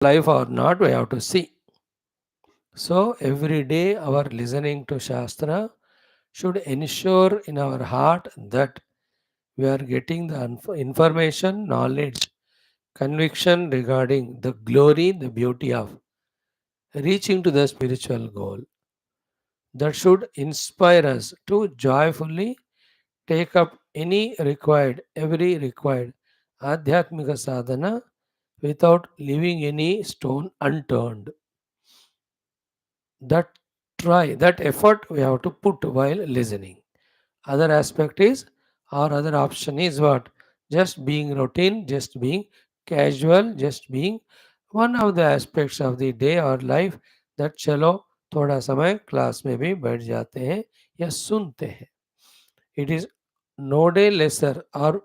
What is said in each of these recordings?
life or not, we have to see. So every day our listening to Shastra should ensure in our heart that we are getting the information, knowledge, conviction regarding the glory, the beauty of reaching to the spiritual goal. That should inspire us to joyfully take up every required Adhyatmika sadhana without leaving any stone unturned. That effort we have to put while listening. Other aspect is, or other option is what? Just being routine, just being casual, just being one of the aspects of the day or life, that चलो थोड़ा समय class में भी बैठ जाते हैं या सुनते हैं. It is no day lesser or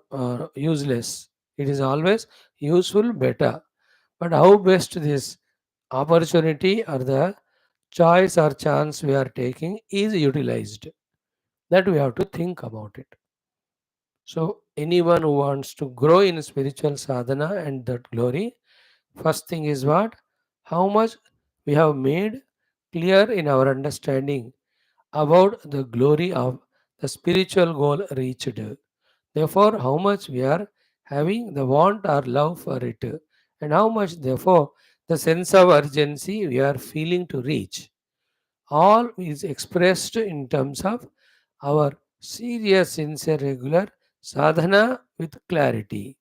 useless. It is always useful, better. But how best this opportunity or the choice or chance we are taking is utilized? That we have to think about it. So, anyone who wants to grow in spiritual sadhana and that glory, first thing is what? How much we have made clear in our understanding about the glory of the spiritual goal reached. Therefore, how much we are having the want or love for it, and how much, therefore, the sense of urgency we are feeling to reach. All is expressed in terms of our serious, sincere, regular sadhana with clarity.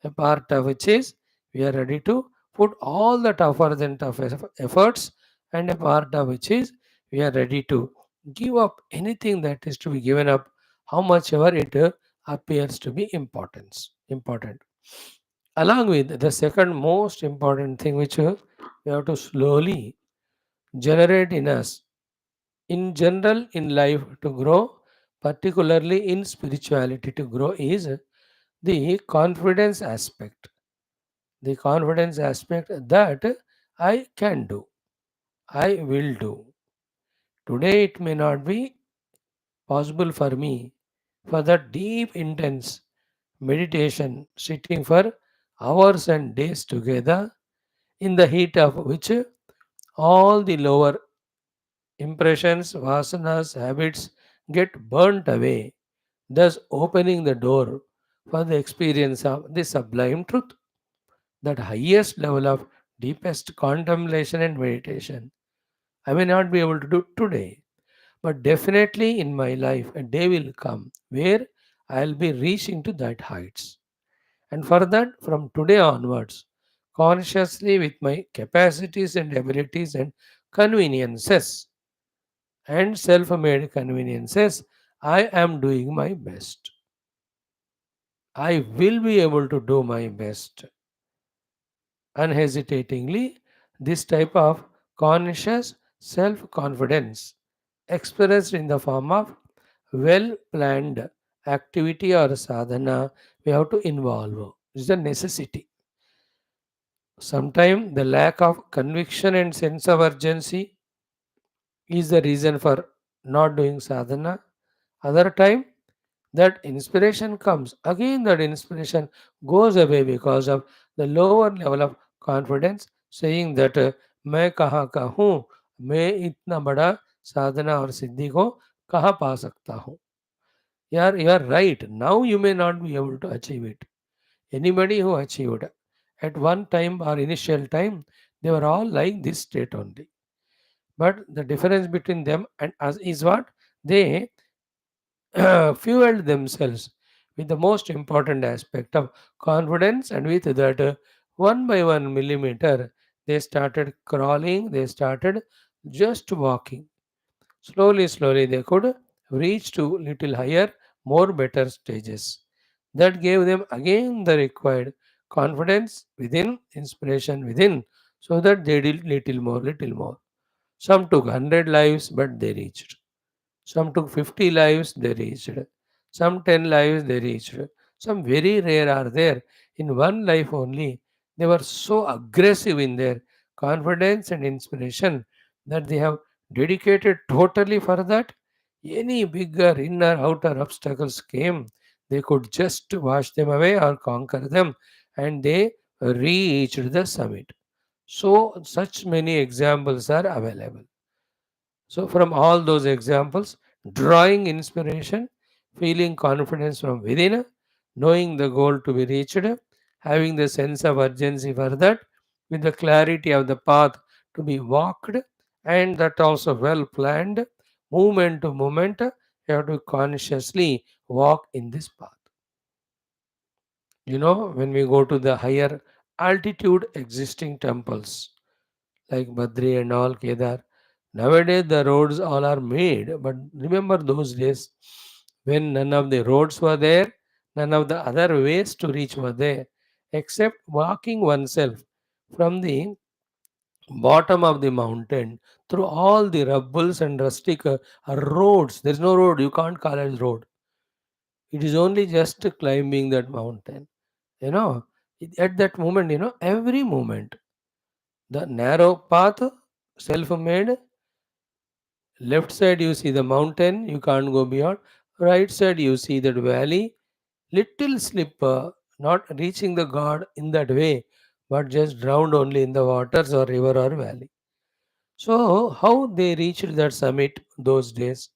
A part of which is we are ready to put all the tougher than tough efforts, and a part of which is we are ready to give up anything that is to be given up, how much ever it appears to be important. Along with the second most important thing which we have to slowly generate in us, in general in life to grow, particularly in spirituality to grow, is the confidence aspect. The confidence aspect that I can do, I will do. Today it may not be possible for me for that deep, intense meditation, sitting for hours and days together, in the heat of which all the lower impressions, vasanas, habits get burnt away, thus opening the door for the experience of the sublime truth, that highest level of deepest contemplation and meditation. I may not be able to do today, but definitely in my life a day will come where I'll be reaching to that heights. And for that, from today onwards, consciously with my capacities and abilities and conveniences and self made conveniences, I am doing my best. I will be able to do my best unhesitatingly. This type of conscious self confidence expressed in the form of well planned activity or sadhana we have to involve. It's a necessity. Sometimes the lack of conviction and sense of urgency is the reason for not doing sadhana. Other time that inspiration comes, again that inspiration goes away because of the lower level of confidence, saying that मैं कहाँ का हूँ, मैं इतना बड़ा साधना और सिद्धि को कहाँ पा सकता हूँ. यार, you are right, now you may not be able to achieve it. Anybody who achieved at one time or initial time, they were all like this state only. But the difference between them and us is what? They fueled themselves with the most important aspect of confidence, and with that, one by one millimeter, they started crawling, they started just walking. Slowly, slowly, they could reach to little higher, more better stages. That gave them again the required confidence within, inspiration within, so that they did little more, little more. Some took 100 lives, but they reached. Some took 50 lives, they reached. Some 10 lives, they reached. Some very rare are there. In one life only, they were so aggressive in their confidence and inspiration that they have dedicated totally for that. Any bigger inner outer obstacles came, they could just wash them away or conquer them, and they reached the summit. So, such many examples are available. So, from all those examples, drawing inspiration, feeling confidence from within, knowing the goal to be reached, having the sense of urgency for that, with the clarity of the path to be walked, and that also well planned, moment to moment, you have to consciously walk in this path. When we go to the higher altitude existing temples, like Badri and all, Kedar. Nowadays, the roads all are made, but remember those days when none of the roads were there, none of the other ways to reach were there, except walking oneself from the bottom of the mountain through all the rubbles and rustic roads. There is no road, you can't call it road. It is only just climbing that mountain. You know, at that moment, every moment, the narrow path, self made. Left side you see the mountain, you can't go beyond. Right side you see that valley, little slip, not reaching the God in that way, but just drowned only in the waters or river or valley. So how they reached that summit those days?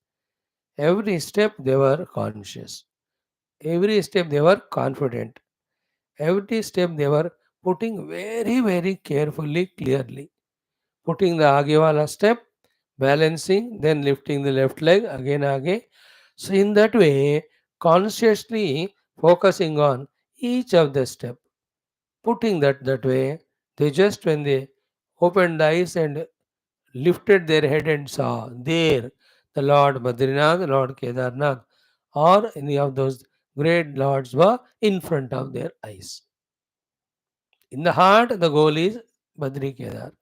Every step they were conscious. Every step they were confident. Every step they were putting very, very carefully, clearly. Putting the Agewala step, balancing, then lifting the left leg again. So in that way, consciously focusing on each of the step, putting that way, they just when they opened the eyes and lifted their head and saw there the Lord Badrinath, Lord Kedarnath, or any of those great lords were in front of their eyes. In the heart, the goal is Badri Kedar.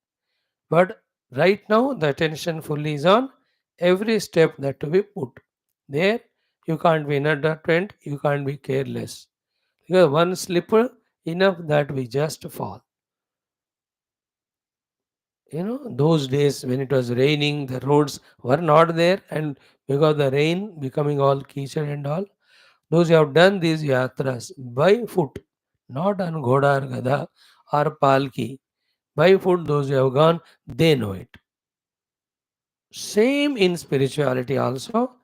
But right now, the attention fully is on every step that to be put. There, you can't be inadvertent, you can't be careless. Because one slip, enough that we just fall. Those days when it was raining, the roads were not there, and because the rain becoming all kishad and all, those who have done these yatras by foot, not on Ghoda or Gada or Palki, by foot, those who have gone, they know it. Same in spirituality also,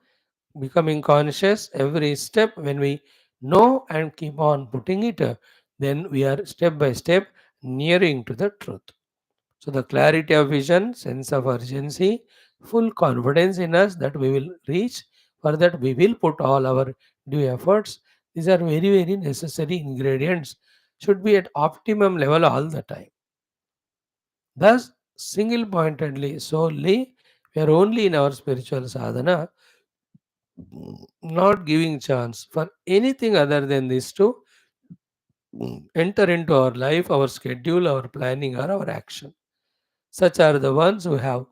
becoming conscious every step when we know and keep on putting it, then we are step by step nearing to the truth. So the clarity of vision, sense of urgency, full confidence in us that we will reach, for that we will put all our due efforts. These are very, very necessary ingredients, should be at optimum level all the time. Thus, single pointedly, solely, we are only in our spiritual sadhana, not giving chance for anything other than this to enter into our life, our schedule, our planning, or our action. Such are the ones who have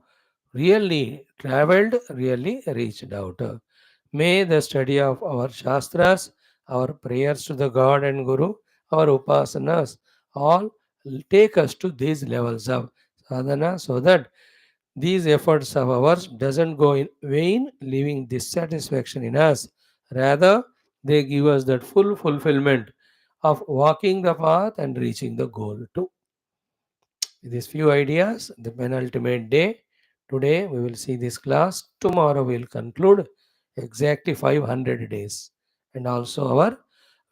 really traveled, really reached out. May the study of our Shastras, our prayers to the God and Guru, our upasanas, all take us to these levels of sadhana so that these efforts of ours doesn't go in vain, leaving dissatisfaction in us. Rather, they give us that full fulfillment of walking the path and reaching the goal too. With these few ideas, the penultimate day. Today we will see this class. Tomorrow we will conclude exactly 500 days. And also our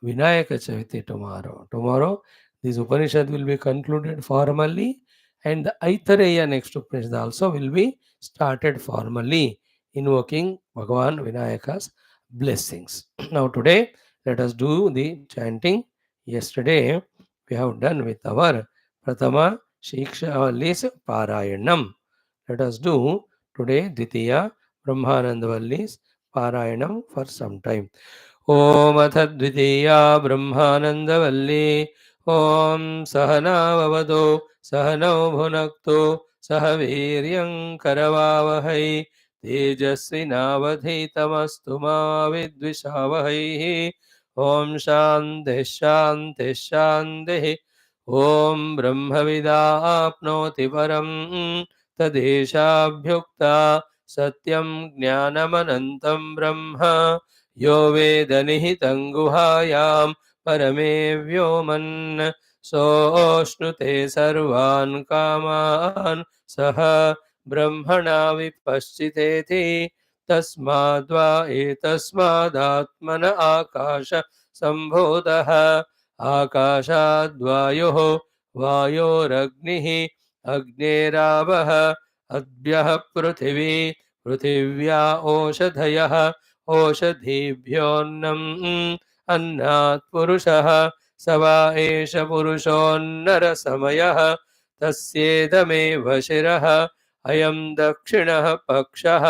Vinayaka Chavithi tomorrow. Tomorrow this Upanishad will be concluded formally, and the Aitareya next Upanishad also will be started formally, invoking Bhagavan Vinayaka's blessings. Now today let us do the chanting. Yesterday we have done with our Pratama Shikshavallis Parayanam. Let us do today Ditya Brahmanandavallis Parayanam for some time. ॐ अथ द्वितीया ब्रह्मानन्दवल्ली ॐ सहनाववतु सहनौ भुनक्तु सह वीर्यं करवावहै तेजस्विनावधीतमस्तु मा विद्विषावहैः ॐ शान्तिः शान्तिः शान्तिः ॐ ब्रह्मविदाप्नोति परं तदेशाभ्युक्ता सत्यं ज्ञानमनन्तं ब्रह्म यो वेदनिहितं गुहायां परमे व्योमन् सोऽश्नुते सर्वान् कामान् सः ब्रह्मणा विपश्चितेति तस्माद्वा एतस्मादात्मन आकाश सम्भूतः आकाशाद्वायुः वायोरग्निः अग्नेरावः अद्भ्यः पृथिवी पृथिव्या ओषधयः ओषधीभ्योऽन्नम् अन्नात् पुरुषः स वा एष पुरुषोऽन्नरसमयः तस्येदमेव शिरः अयं दक्षिणः पक्षः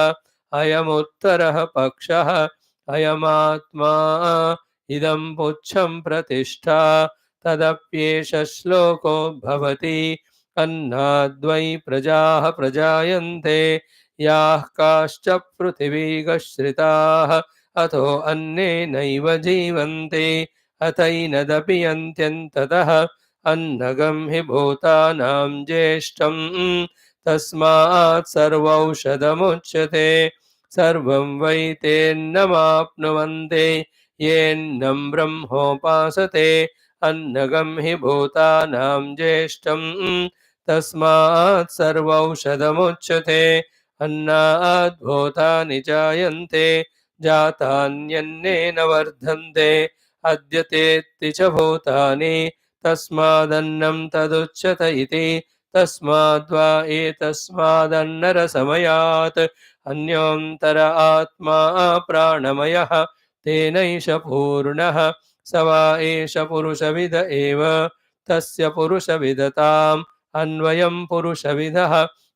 अयमुत्तरः पक्षः अयमात्मा इदं पुच्छं प्रतिष्ठा तदप्येष श्लोको भवति अन्नाद्वै प्रजाः प्रजायन्ते याः काश्च पृथिवीगश्रिताः अतो अन्नेनैव जीवन्ते अथैनदपि यन्त्यन्ततः अन्नगं हि भूतानां ज्येष्ठम् तस्मात् सर्वौषधमुच्यते सर्वं वै तेन्नमाप्नुवन्ते येन्नं ब्रह्मोपासते अन्नगं हि भूतानां ज्येष्ठम् तस्मात् सर्वौषधमुच्यते अन्नात् भूतानि जायन्ते जातान्यन्नेन वर्धन्ते अद्यतेत्ति च भूतानि तस्मादन्नं तदुच्यत इति तस्माद्वा एतस्मादन्नरसमयात् अन्योऽन्तर आत्मा प्राणमयः तेनैष पूर्णः स वा एष पुरुषविद एव तस्य पुरुषविदताम् अन्वयं पुरुषविदः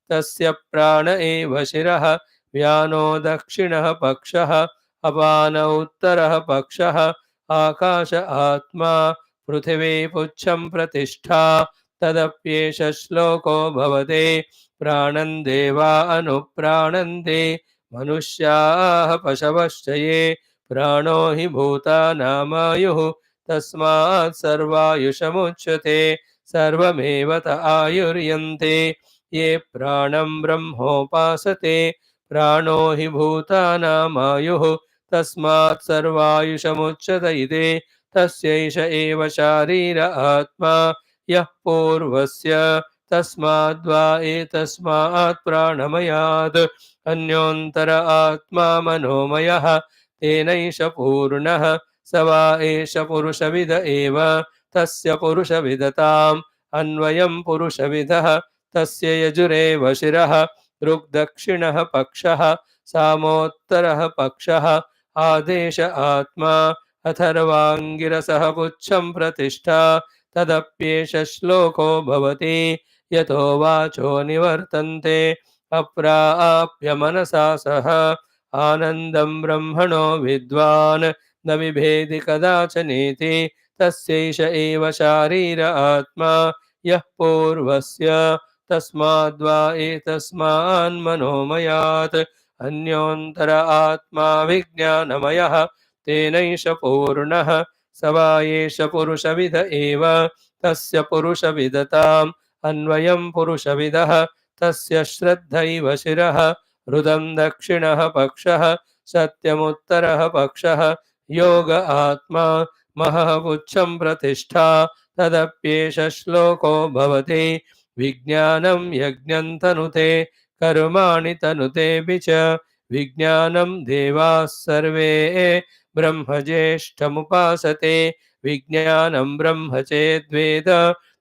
तस्य प्राण एव शिरः व्यानो दक्षिणः पक्षः अपान उत्तरः पक्षः आकाश आत्मा पृथिवी पुच्छं प्रतिष्ठा तदप्येष श्लोको भवते प्राणं देवा अनुप्राणन्ते मनुष्याः पशवश्च ये प्राणो हि भूतानामायुः तस्मात् सर्वायुषमुच्यते सर्वमेव त आयुर्यन्ते ये प्राणं ब्रह्मोपासते प्राणो हि भूतानामायुः तस्मात् सर्वायुषमुच्यत इति तस्यैष एव शारीर आत्मा यः पूर्वस्य तस्माद्वा एतस्मात् प्राणमयात् अन्योऽन्तर आत्मा मनोमयः तेनैष पूर्णः स वा एष पुरुषविद एव तस्य पुरुषविदताम् अन्वयं पुरुषविदः तस्य यजुरेव शिरः ऋग्दक्षिणः पक्षः सामोत्तरः पक्षः आदेश आत्मा अथर्वाङ्गिरसः पुच्छं प्रतिष्ठा तदप्येष श्लोको भवति यतो वाचो निवर्तन्ते अप्राप्य मनसा सह आनन्दं ब्रह्मणो विद्वान् न बिभेति कदाचनेति तस्यैष एव शारीर आत्मा यः पूर्वस्य तस्माद्वा एतस्मान्मनोमयात् अन्योऽन्तर आत्मा विज्ञानमयः तेनैष पूर्णः स वा एष पुरुषविद एव तस्य पुरुषविदताम् अन्वयं पुरुषविदः तस्य श्रद्धैव शिरः हृदं दक्षिणः पक्षः सत्यमुत्तरः पक्षः योग आत्मा महः पुच्छं प्रतिष्ठा तदप्येष श्लोको भवति विज्ञानं यज्ञं तनुते कर्माणि तनुतेऽपि च विज्ञानं देवाः सर्वे ब्रह्मज्येष्ठमुपासते विज्ञानं ब्रह्म चेद्वेद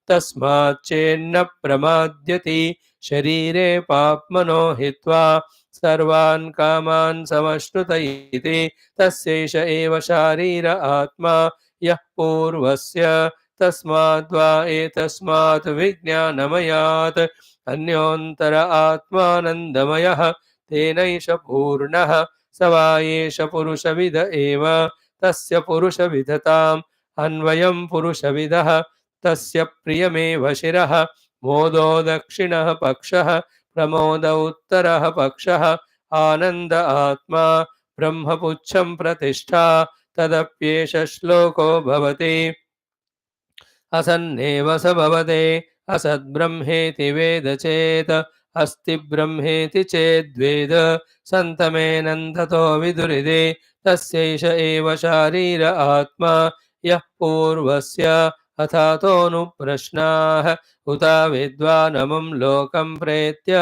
तस्माच्चेन्न प्रमाद्यति शरीरे पाप्मनो हित्वा सर्वान् कामान् समश्नुत इति तस्यैष एव शारीर आत्मा यः पूर्वस्य तस्माद्वा एतस्मात् विज्ञानमयात् अन्योऽन्तर आत्मानन्दमयः तेनैष पूर्णः स वा एष पुरुषविद एव तस्य पुरुषविदताम् अन्वयं पुरुषविदः तस्य प्रियमेव शिरः मोदो दक्षिणः पक्षः प्रमोद उत्तरः पक्षः आनन्द आत्मा ब्रह्मपुच्छं प्रतिष्ठा तदप्येष श्लोको भवति असन्नेव स भवते असद्ब्रह्मेति वेद चेत् अस्ति ब्रह्मेति चेद्वेद सन्तमेनन्ततो विदुरिदे तस्यैष एव शारीर आत्मा यः पूर्वस्य अथातोऽनुप्रश्नाः उत विद्वानमुं लोकं प्रेत्य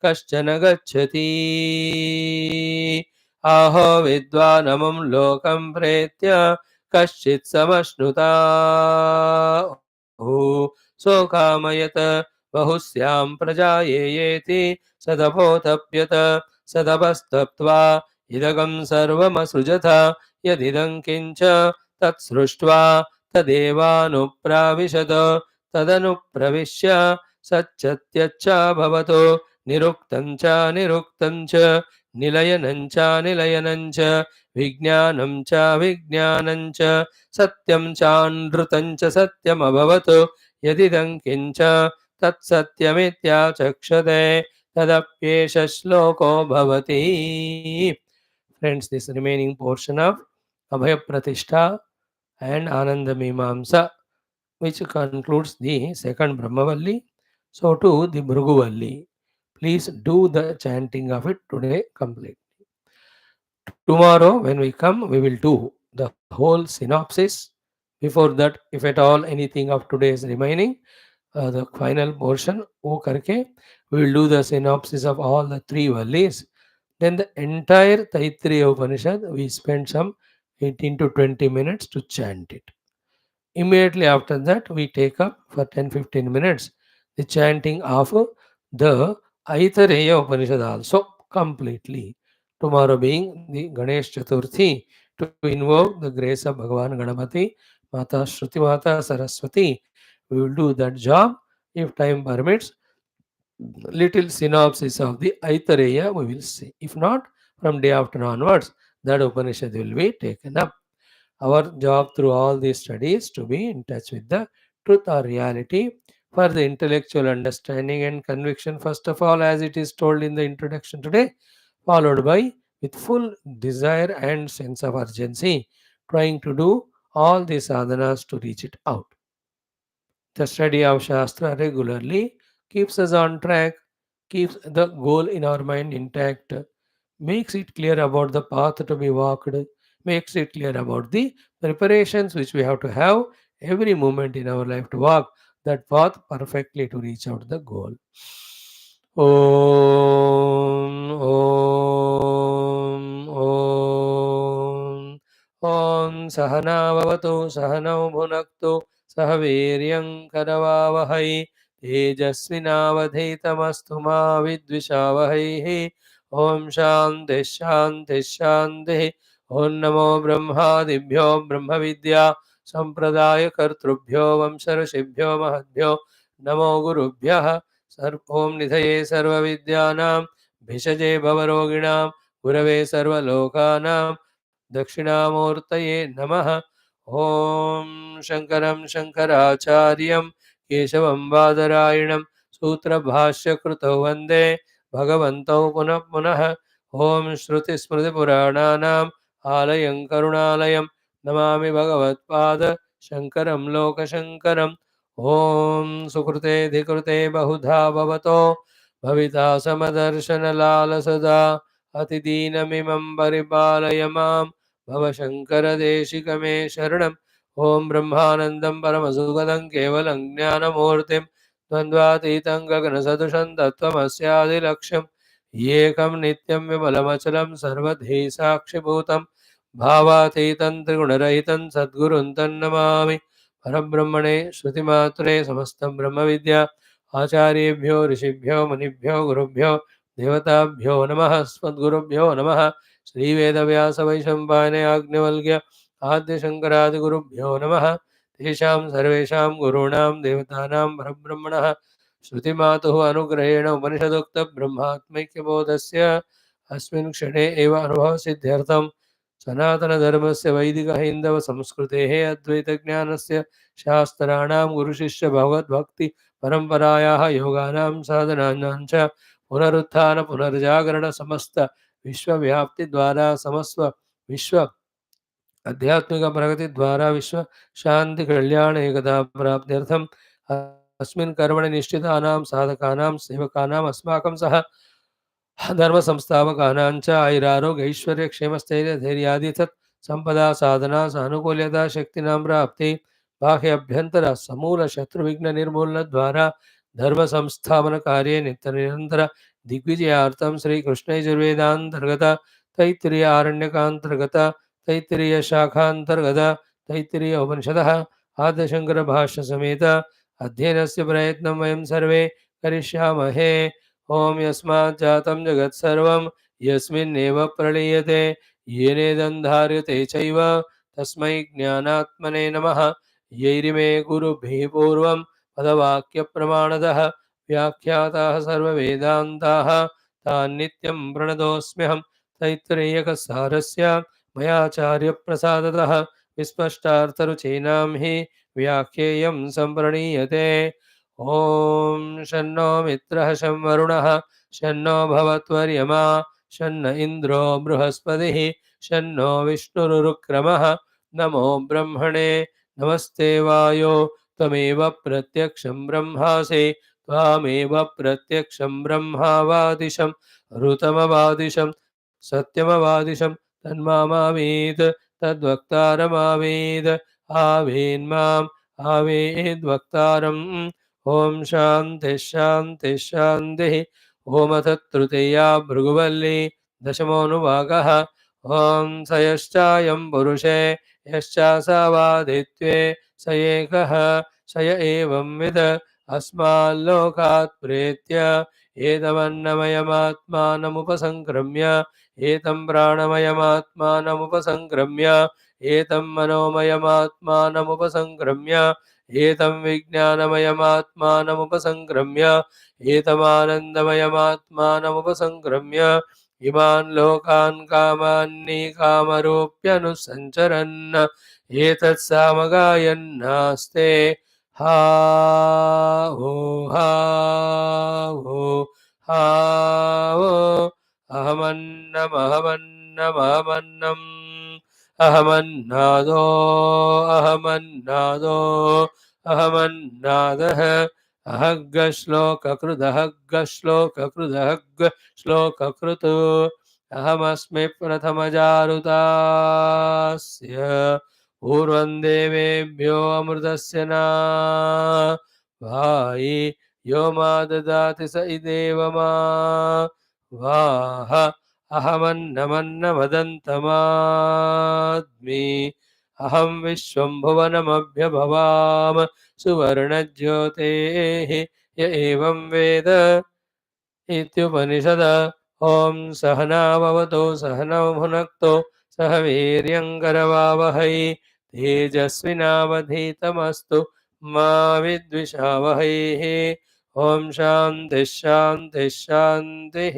कश्चन गच्छति आहो विद्वानमुं लोकं प्रेत्य कश्चित् समश्नुता सोकामयत बहुस्यां प्रजा येति सदपोतप्यत सदपस्तप्त्वा इदगं सर्वमसृजथ यदिदं किञ्च तत्सृष्ट्वा तदेवानुप्राविशद तदनुप्रविश्य सच्चत्यच्च भवतो निरुक्तं च निरुक्तं च निलयनं च निलयनं च विज्ञानं च विज्ञानं च सत्यं चानृतं च सत्यमभवत् यदिदं किञ्च तत्सत्यमित्याचक्षते तदप्येष श्लोको भवति. Friends, this remaining portion of Abhaya Pratishtha and Ananda Mimamsa, which concludes the second Brahmavalli, so too the Bhrugu. Please do the chanting of it today completely. Tomorrow, when we come, we will do the whole synopsis. Before that, if at all anything of today is remaining, the final portion, O Karke, we will do the synopsis of all the three valleys. Then the entire Taittiriya Upanishad, we spend some 18 to 20 minutes to chant it. Immediately after that, we take up for 10-15 minutes the chanting of the Aitareya Upanishad also completely. Tomorrow being the Ganesh Chaturthi, to invoke the grace of Bhagavan Ganapati, Mata Shruti Mata Saraswati, we will do that job. If time permits, little synopsis of the Aitareya we will see. If not, from day after onwards, that Upanishad will be taken up. Our job through all these studies to be in touch with the truth or reality for the intellectual understanding and conviction, first of all, as it is told in the introduction today, followed by with full desire and sense of urgency, trying to do all the sadhanas to reach it out. The study of Shastra regularly keeps us on track, keeps the goal in our mind intact, makes it clear about the path to be walked, makes it clear about the preparations which we have to have every moment in our life to walk that path perfectly to reach out the goal. Om, Om, Om. Om Sahana Bhavatu Sahanau Bhunaktu Sahaviryam Karavavahai Tejasvinavadhitamastu ma vidvishavahai. Om Shanti Shanti Shanti. Om Namo Brahmadibhyo Brahma Vidya Sampradaya Kartrubhyo Vamsarashibhyo Mahadbhyo Namo Gurubhyah. Om Nidhaye Sarva Vidyanam Bhishaje Bhavaroginam Gurave Sarva Lokanam Dakshinamurtaye Namaha. Om Shankaram Shankaracharyam Keshavam Badarayinam Sutra Bhashya Kruto Vande Bhagavanto Punah Punah. Om Shruti Smriti Purananam Alayam Karunalayam Namami Bhagavatpada Shankaram Loka Shankaram. Om Sukrute Dhikrute Bahudha Bhavato Bhavita Samadarshana Lala Sada Atidinamimam Paripalayamam Bhavashankara Deshikame Sharanam. Om Brahmanandam Paramasukadam Kevalam Jnanamurtim Dvandvatitam Gaganasadusham Tattvamasya Laksham Yekam Nityam Vimalamachalam Sarvadhi Sakshibhutam Bhavatitam Triguణరహితం Sadgurun Namami. Parabrahmane Shruti Matre Samastam Brahma Vidya Acharyebhyo Rishibhyo Manibhyo Gurubhyo Devatabhyo Namaha Smadgurubhyo Namaha Sri Veda Vyasa Vaishambhane Agnivalgya Adya Shankaradi Gurubhyo Namaha Tesham Sarvesham Gurunam Devatanam Parabrahmanah Shruti Matuhu Anugrahena Upanishadukta Brahmatmaikya Bodhasya Asmin Kshane Eva Anubhava Siddhyartham सनातन धर्म से वैदिक हिंदव संस्कृते अद्वैत ज्ञान से शास्त्राणां गुरु शिष्य भगवत भक्ति परंपरायाः योगानां साधनानां च पुनरुत्थान पुनर्जागरण समस्त विश्वव्याप्ति द्वारा समस्व विश्व आध्यात्मिक प्रगति द्वारा विश्व शांति कल्याण एकता प्राप्त्यर्थम अस्मिन् कर्मणि निष्ठितानां साधकानां सेवकानां अस्माकं सह धर्म संस्थापकानां च आयुरारोग्य ऐश्वर्य क्षेम स्थैर्य धैर्यादि तत् संपदा साधना सानुकूल्यता शक्तीनां प्राप्ति బాహ్యాభ్యంతర సమూల శత్రు విఘ్న నిర్మూలన ద్వారా ధర్మ సంస్థాపన కార్యే నిత్య నిరంతర దిగ్విజయార్థం శ్రీకృష్ణయజుర్వేదాంతర్గత తైత్తిరీయ ఆరణ్యకాంతర్గత తైత్తిరీయ శాఖాంతర్గత తైత్తిరీయ ఉపనిషదः ఆదిశంకర భాష్య సమేత అధ్యయనస్య ప్రయత్నం వయం సర్వే కరిష్యామహే. ఓం యస్మాత్ జాతం జగత్ సర్వం యస్మిన్నేవ ప్రళీయతే येनेदं धार्यते चैव तस्मै ज्ञानात्मने नमः. यैरिमे गुरुभिः पूर्वं पदवाक्यप्रमाणतः व्याख्याताः सर्ववेदान्ताः तान् नित्यं प्रणतोऽस्म्यहं. तैत्तिरीयकसारस्य मयाचार्यप्रसादतः विस्पष्टार्थरुचीनां हि व्याख्येयं सम्प्रणीयते. ॐ शन्नो मित्रः शं वरुणः शन्नो भवत्वर्यमा शन्न इन्द्रो बृहस्पतिः शन्नो विष्णुरुक्रमः. नमो ब्रह्मणे नमस्ते वायो त्वमेव प्रत्यक्षं ब्रह्मासि त्वामेव प्रत्यक्षं ब्रह्मावादिशं ऋतमवादिशं सत्यमवादिशं तन्मामावीत् तद्वक्तारमावीत् आवेन्माम् आवेद्वक्तारम्. ॐ शान्तिः शान्तिः शान्तिः. ओम तत्तृतीया भृगुवल्ली दशमोऽनुभागः. ॐ स यश्चायं पुरुषे यश्चासवादित्वे स एकः स य एवं विद अस्माल्लोकात् प्रेत्य एतमन्नमयमात्मानमुपसङ्क्रम्य एतं प्राणमयमात्मानमुपसङ्क्रम्य एतं मनोमयमात्मानमुपसङ्क्रम्य एतं विज्ञानमयमात्मानमुपसङ्क्रम्य एतमानन्दमयमात्मानमुपसङ्क्रम्य इमान् लोकान् कामान्नि कामरूप्यनुसञ्चरन् एतत्सामगायन्नास्ते हा हो हा वो अहमन्नमहमन्नमहमन्नम् अहमन्नादो अहमन्नादो अहमन्नादः अहग्गश्लोककृदहग्गश्लोककृदहग्ग श्लोककृत् अहमस्मि प्रथमजारुतास्य पूर्वं देवेभ्यो अमृतस्य न भायि यो मा ददाति स इदेव मा वाह अहमन्नमन्नमदन्तमाद्मि अहं विश्वं भुवनमभ्यभवाम सुवर्णज्योतेः य एवं वेद इत्युपनिषद. ॐ सहना भवतु सहनौ भुनक्तु सह वीर्यङ्करवावहै तेजस्विनावधीतमस्तु मा विद्विषावहैः. ॐ शान्तिः शान्तिः शान्तिः.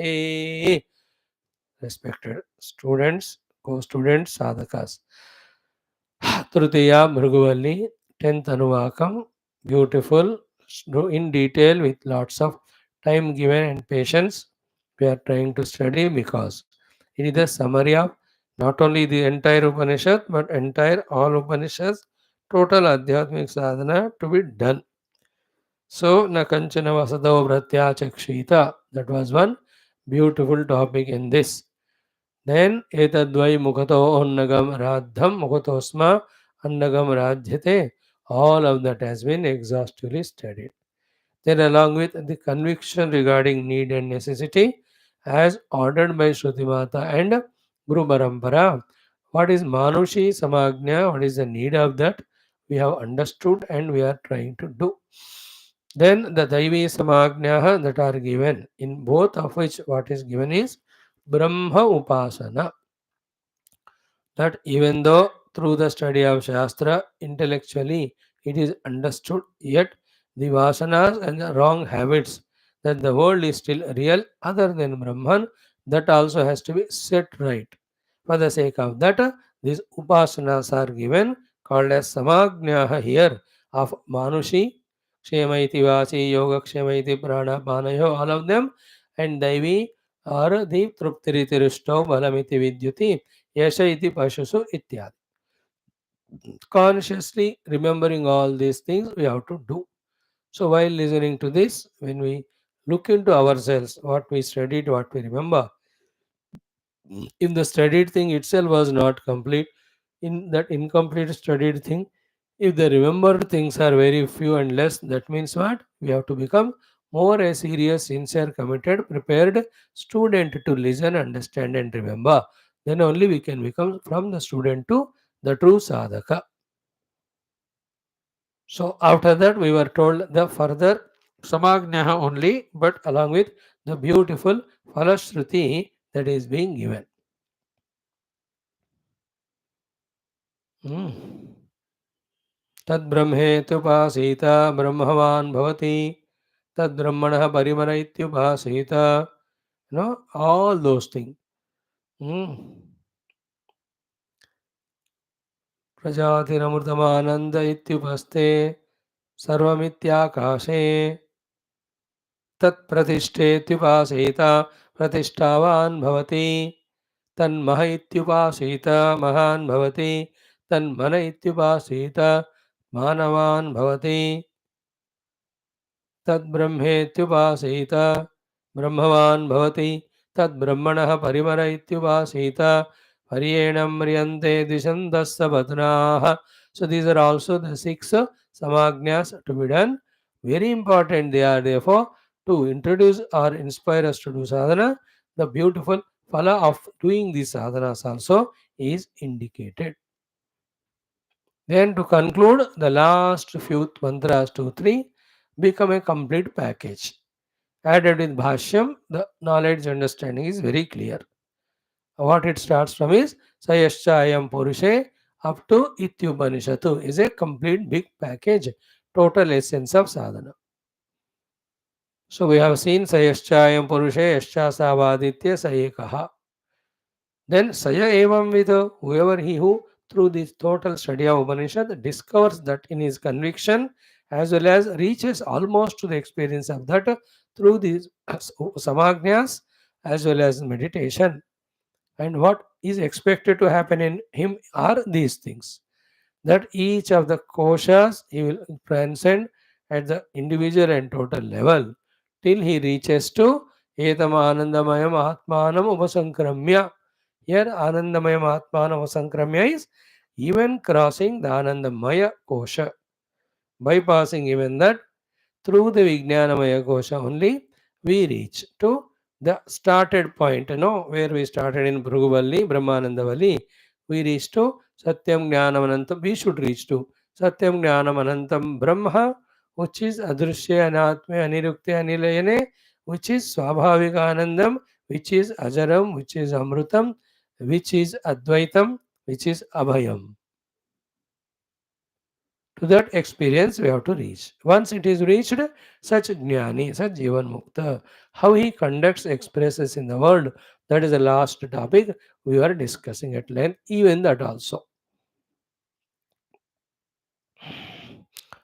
Respected students, co-students, sadhakas. Tritiya Bhruguvalli, 10th Anuvakam, beautiful, in detail with lots of time given and patience. We are trying to study because it is a summary of not only the entire Upanishad but entire all Upanishads, total Adhyatmic sadhana to be done. So, na kanchana vasado vratya chakshita, that was one beautiful topic in this. Then etadvai mukato onnagam radham mukatosma annagam radhyate. All of that has been exhaustively studied. Then along with the conviction regarding need and necessity as ordered by Shruti Mata and Guru Parampara. What is Manushi Samagnya? What is the need of that? We have understood and we are trying to do. Then the Daivi Samagnya that are given, in both of which what is given is Brahma Upasana. That even though through the study of Shastra, intellectually it is understood, yet the vasanas and the wrong habits that the world is still real other than Brahman, that also has to be set right. For the sake of that, these upasanas are given, called as samagnaha here, of Manushi, Kshemaiti Vasi, Yoga Kshemaiti Prana Panayo, all of them, and Daivi or the Truptiriti Rishto Balamiti Vidyuti, Yasha iti Pashusu ityadi. Consciously remembering all these things we have to do. So while listening to this, when we look into ourselves, what we studied, what we remember, if the studied thing itself was not complete, in that incomplete studied thing, If the remembered things are very few and less, that means what? We have to become more a serious, sincere, committed, prepared student to listen, understand, and remember. Then only we can become from the student to the true sadhaka. So after that, we were told the further samagnaha only, but along with the beautiful falashruti that is being given. Hmm. तद्ब्रह्मेत्युपासीत ब्रह्मवान् भवति तद्ब्रह्मणः परिमर इत्युपासीत. All those things. Hmm. प्रजातिरमृतमानन्द इत्युपस्थे सर्वमित्याकाशे तत्प्रतिष्ठेत्युपासीत प्रतिष्ठावान् भवति तन्मह इत्युपासीत महान् भवति तन्मन इत्युपासीत मानवान् भवति तद्ब्रह्मेत्युपासीत ब्रह्मवान् भवति तद्ब्रह्मणः परिमर इत्युपासीत पर्येण म्रियन्ते द्विषन्तः सपत्नाः. So these are also the six samagnas to be done. Very important they are, therefore, to introduce or inspire us to do sadhana. The beautiful phala of doing these sadhanas also is indicated. Then to conclude, the last few mantras 2, 3 become a complete package. Added with Bhashyam, the knowledge understanding is very clear. What it starts from is Sayashchayam Purushe up to Ityupanishatu is a complete big package, total essence of sadhana. So we have seen Sayashchayam Purushe Yascha Savaditya Sayekaha. Then Saya Evam Vidho, whoever he who through this total study of Upanishad discovers that in his conviction as well as reaches almost to the experience of that through these samagnyas as well as meditation. And what is expected to happen in him are these things, that each of the koshas he will transcend at the individual and total level till he reaches to etam anandamayam atmanam upasankramya. Here anandamayam atmanam upasankramya is even crossing the anandamaya kosha, bypassing even that. Through the Vijnanamaya Kosha only, we reach to the started point, where we started in Bhrugu Valli, Brahmananda Valli. We reach to Satyam Jnanam Anantam. We should reach to Satyam Jnanam Anantam Brahma, which is Adrushya Anatme Anirukte Anilayane, which is Swabhavika Anandam, which is Ajaram, which is Amrutam, which is Advaitam, which is Abhayam. To that experience we have to reach. Once it is reached, such jnani, such jivan mukta, how he conducts, expresses in the world, that is the last topic we are discussing at length, even that also.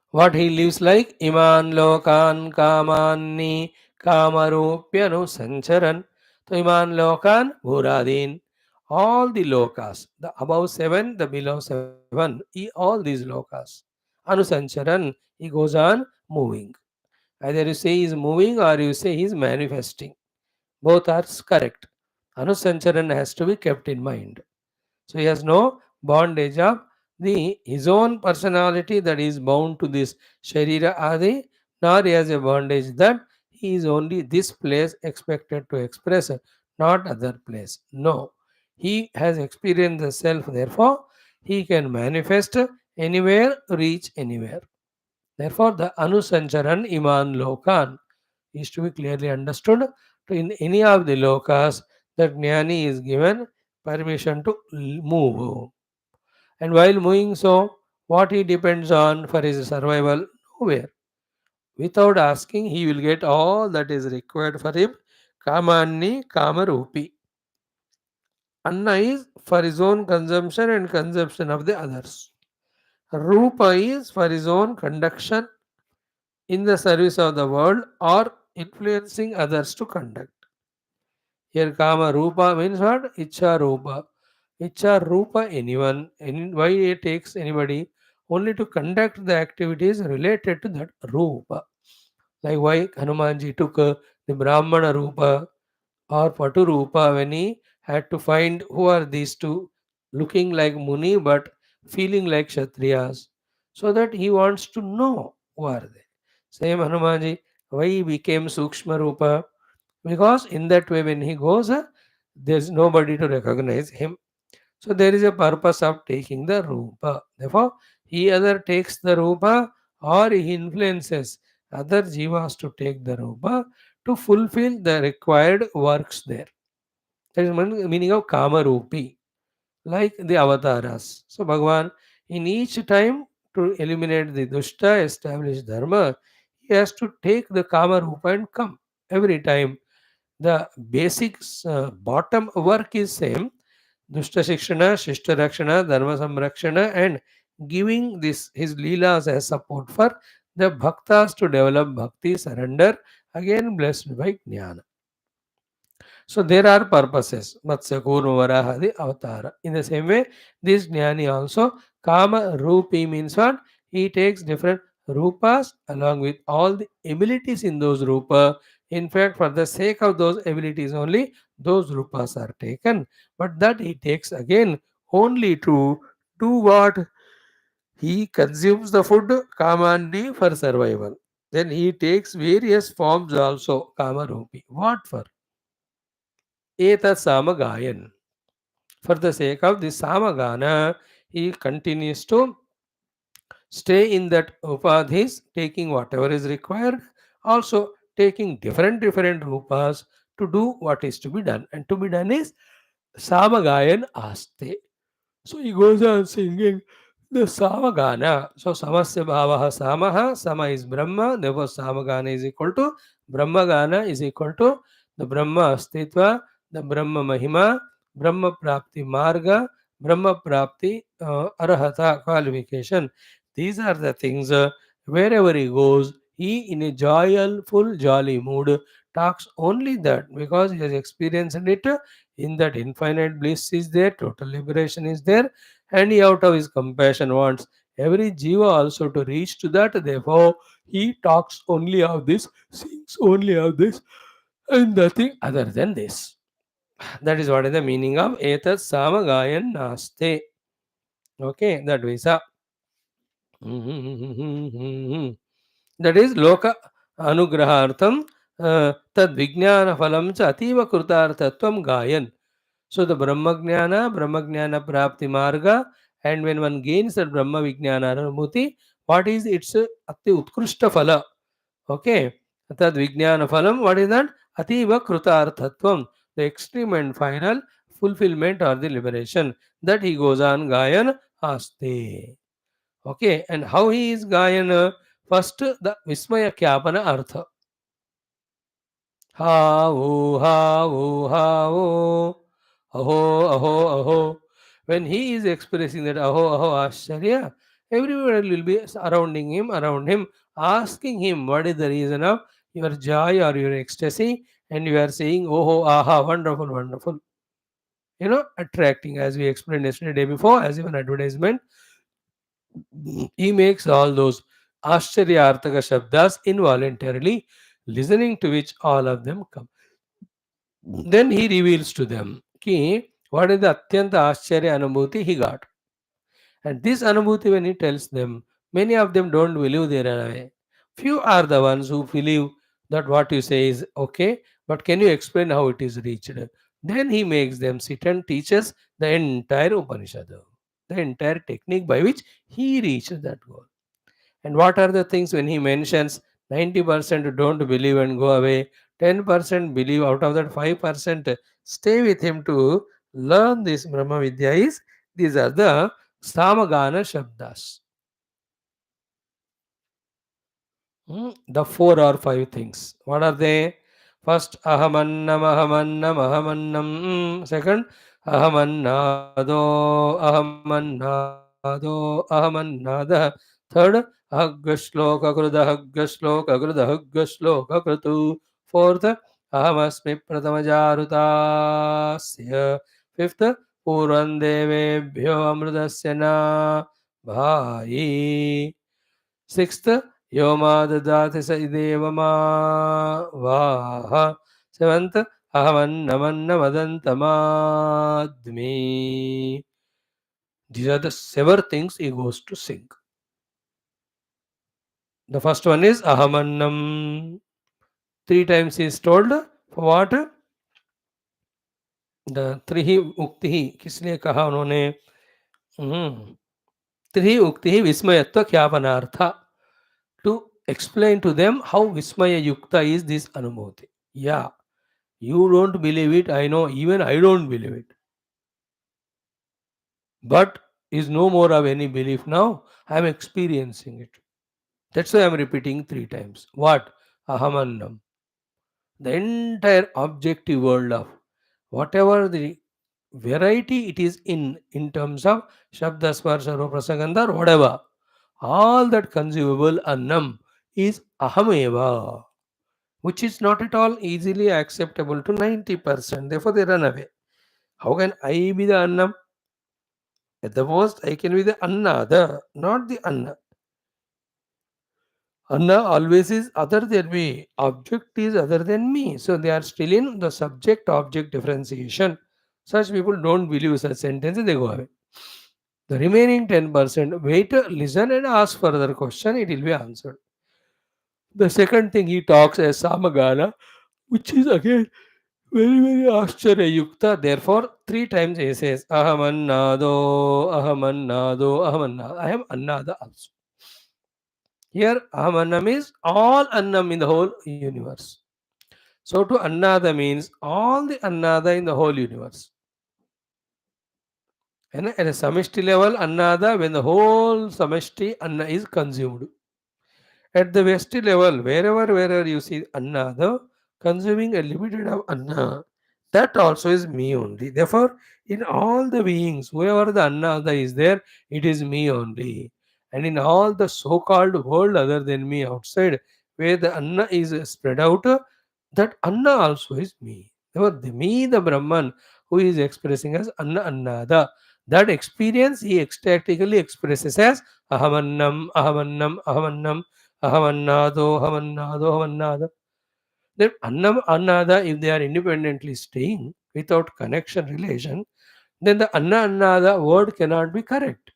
What he lives like, iman lokan kamani kamarupyanu sancharan. So iman lokan bhuradin. All the lokas, the above seven, the below seven, all these lokas. Anusancharan, he goes on moving. Either you say he is moving or you say he is manifesting. Both are correct. Anusancharan has to be kept in mind. So he has no bondage of the his own personality that is bound to this Sharira Adi, nor he has a bondage that he is only this place expected to express, not other place. No. He has experienced the self, therefore he can manifest anywhere, reach anywhere. Therefore, the Anusancharan Iman Lokan is to be clearly understood. To in any of the lokas, that Jnani is given permission to move. And while moving so, what he depends on for his survival? Nowhere. Without asking, he will get all that is required for him. Kamanni Kamarupi. Anna is for his own consumption and consumption of the others. Rupa is for his own conduction in the service of the world or influencing others to conduct. Here Kama Rupa means what? Icha Rupa. Icha Rupa anyone. Why it takes anybody? Only to conduct the activities related to that Rupa. Like why Hanumanji took the Brahmana Rupa or Patu Rupa when he had to find who are these two looking like Muni but feeling like Kshatriyas. so that he wants to know who are they. Same Hanumanji, why he became Sukshma Rupa? Because in that way, when he goes, there's nobody to recognize him. So there is a purpose of taking the Rupa. Therefore, he either takes the Rupa or he influences other jivas to take the Rupa to fulfill the required works there. That is meaning of Kamarupi, like the avatars. So Bhagavan, in each time to eliminate the dushta, establish dharma, he has to take the Kama Rupa and come every time. The basic bottom work is same: dushta shikshana, shishta rakshana, dharma samrakshana, and giving this his leelas as support for the bhaktas to develop bhakti, surrender, again blessed by jnana. So there are purposes. Matsya, Kurma, Varaha, the Avatara. In the same way, this Jnani also, Kama Rupi means what? He takes different rupas along with all the abilities in those rupa. In fact, for the sake of those abilities only, those rupas are taken. But that he takes again only to do what? He consumes the food, Kamandi, for survival. Then he takes various forms also, Kama Rupi. What for? Etat Samagayan. For the sake of this Samagana, he continues to stay in that upadhis, taking whatever is required, also taking different rupas to do what is to be done. And to be done is Samagayan Aste. So he goes on singing the Samagana. So Samasya Bhavaha Samaha, Sama is Brahma, therefore Samagana is equal to Brahmagana is equal to the Brahma Astitva, the Brahma Mahima, Brahma Prapti Marga, Brahma Prapti Arahata qualification. These are the things wherever he goes, he in a joyful, jolly mood talks only that because he has experienced it. In that infinite bliss is there, total liberation is there, and he out of his compassion wants every jiva also to reach to that. Therefore, he talks only of this, sings only of this, and nothing other than this. That is what is the meaning of etat samagayan naste. Okay, that visa. That is loka anugrahartham tad vijnana phalam cha ativa krutarthatvam gayan. So the Brahma Jnana Prapti Marga, and when one gains that Brahma Vijnana Anubhuti, what is its Ati Utkrishta Phala? Okay. Tad Vijnana Phalam, what is that? Ativa Krutarthatvam, the extreme and final fulfillment or the liberation. That he goes on Gayan Aste. Okay. And how he is Gayan? First, the Vismaya Kyapana Artha. Ha oh, ha oh, ha oh. Aho, aho, aho. When he is expressing that aho, aho, ashcharya, everybody will be surrounding him, around him, asking him what is the reason of your joy or your ecstasy, and you are saying, oh, aha, wonderful, wonderful. Attracting, as we explained yesterday, day before, as even advertisement, he makes all those ashcharya artaka shabdas involuntarily, listening to which all of them come. Then he reveals to them ki what is the Atyanta Ascharya Anubhuti he got. And this Anubhuti, when he tells them, many of them don't believe they run away. Few are the ones who believe that what you say is okay, but can you explain how it is reached? Then he makes them sit and teaches the entire Upanishad, the entire technique by which he reached that goal. And what are the things when he mentions 90% don't believe and go away, 10% believe, out of that 5% stay with him to learn this Brahma Vidya is these are the Samagana Shabdas. The four or five things. What are they? First, Ahamannam, Ahamannam, Ahamannam. Second, Ahamannado, Ahamannado, Ahamannada. Third, Hagashloka Kruda, Hagashloka Kruda, Hagashloka Krutu. Fourth, Ahamasmi Pratamajarutasya. Fifth, Purandevebhyo Amrudasya na Bhai. Sixth, Yoma Dadati Saidevama Vaha. Seventh, Ahamannamannamadantamadmi. These are the seven things he goes to sing. The first one is Ahamannam. Three times is told for what? The Trihi Ukti. किस लिए कहा उन्होंने? Trihi Ukti Vismayatva Kyapanartha. To explain to them how Vismaya Yukta is this Anubhuti. Yeah, you don't believe it, I know, even I don't believe it. But is no more of any belief now. I am experiencing it. That's why I am repeating three times. What? Ahamannam. The entire objective world of whatever the variety it is in terms of Shabda, Sparsha, Rupa, Rasagandha, whatever. All that consumable annam is ahameva, which is not at all easily acceptable to 90%. Therefore, they run away. How can I be the annam? At the most, I can be the anna, not the anna. Anna always is other than me. Object is other than me. So they are still in the subject object differentiation. Such people don't believe such sentences, they go away. The remaining 10% wait, listen, and ask further question, it will be answered. The second thing he talks as Samagana, which is again very, very Ashcharya Yukta. Therefore, three times he says, Ahamannado, Ahamannado, Ahamannado. I am Annada also. Here, Ahamannam is all Annam in the whole universe. So, to Annada means all the Annada in the whole universe. And at a Samishti level, Annada, when the whole Samishti Anna is consumed. At the Vesti level, wherever you see Annada, consuming a limited of Anna, that also is me only. Therefore, in all the beings, whoever the Annada is there, it is me only. And in all the so-called world other than me outside, where the Anna is spread out, that Anna also is me. Therefore, the me, the Brahman, who is expressing as Anna Annada, that experience he ecstatically expresses as Ahamannam, Ahamannam, Ahamannam, Ahamannado, Ahamannado, Ahamannada. Then Annam, Annada, if they are independently staying without connection relation, then the Anna, Annada word cannot be correct.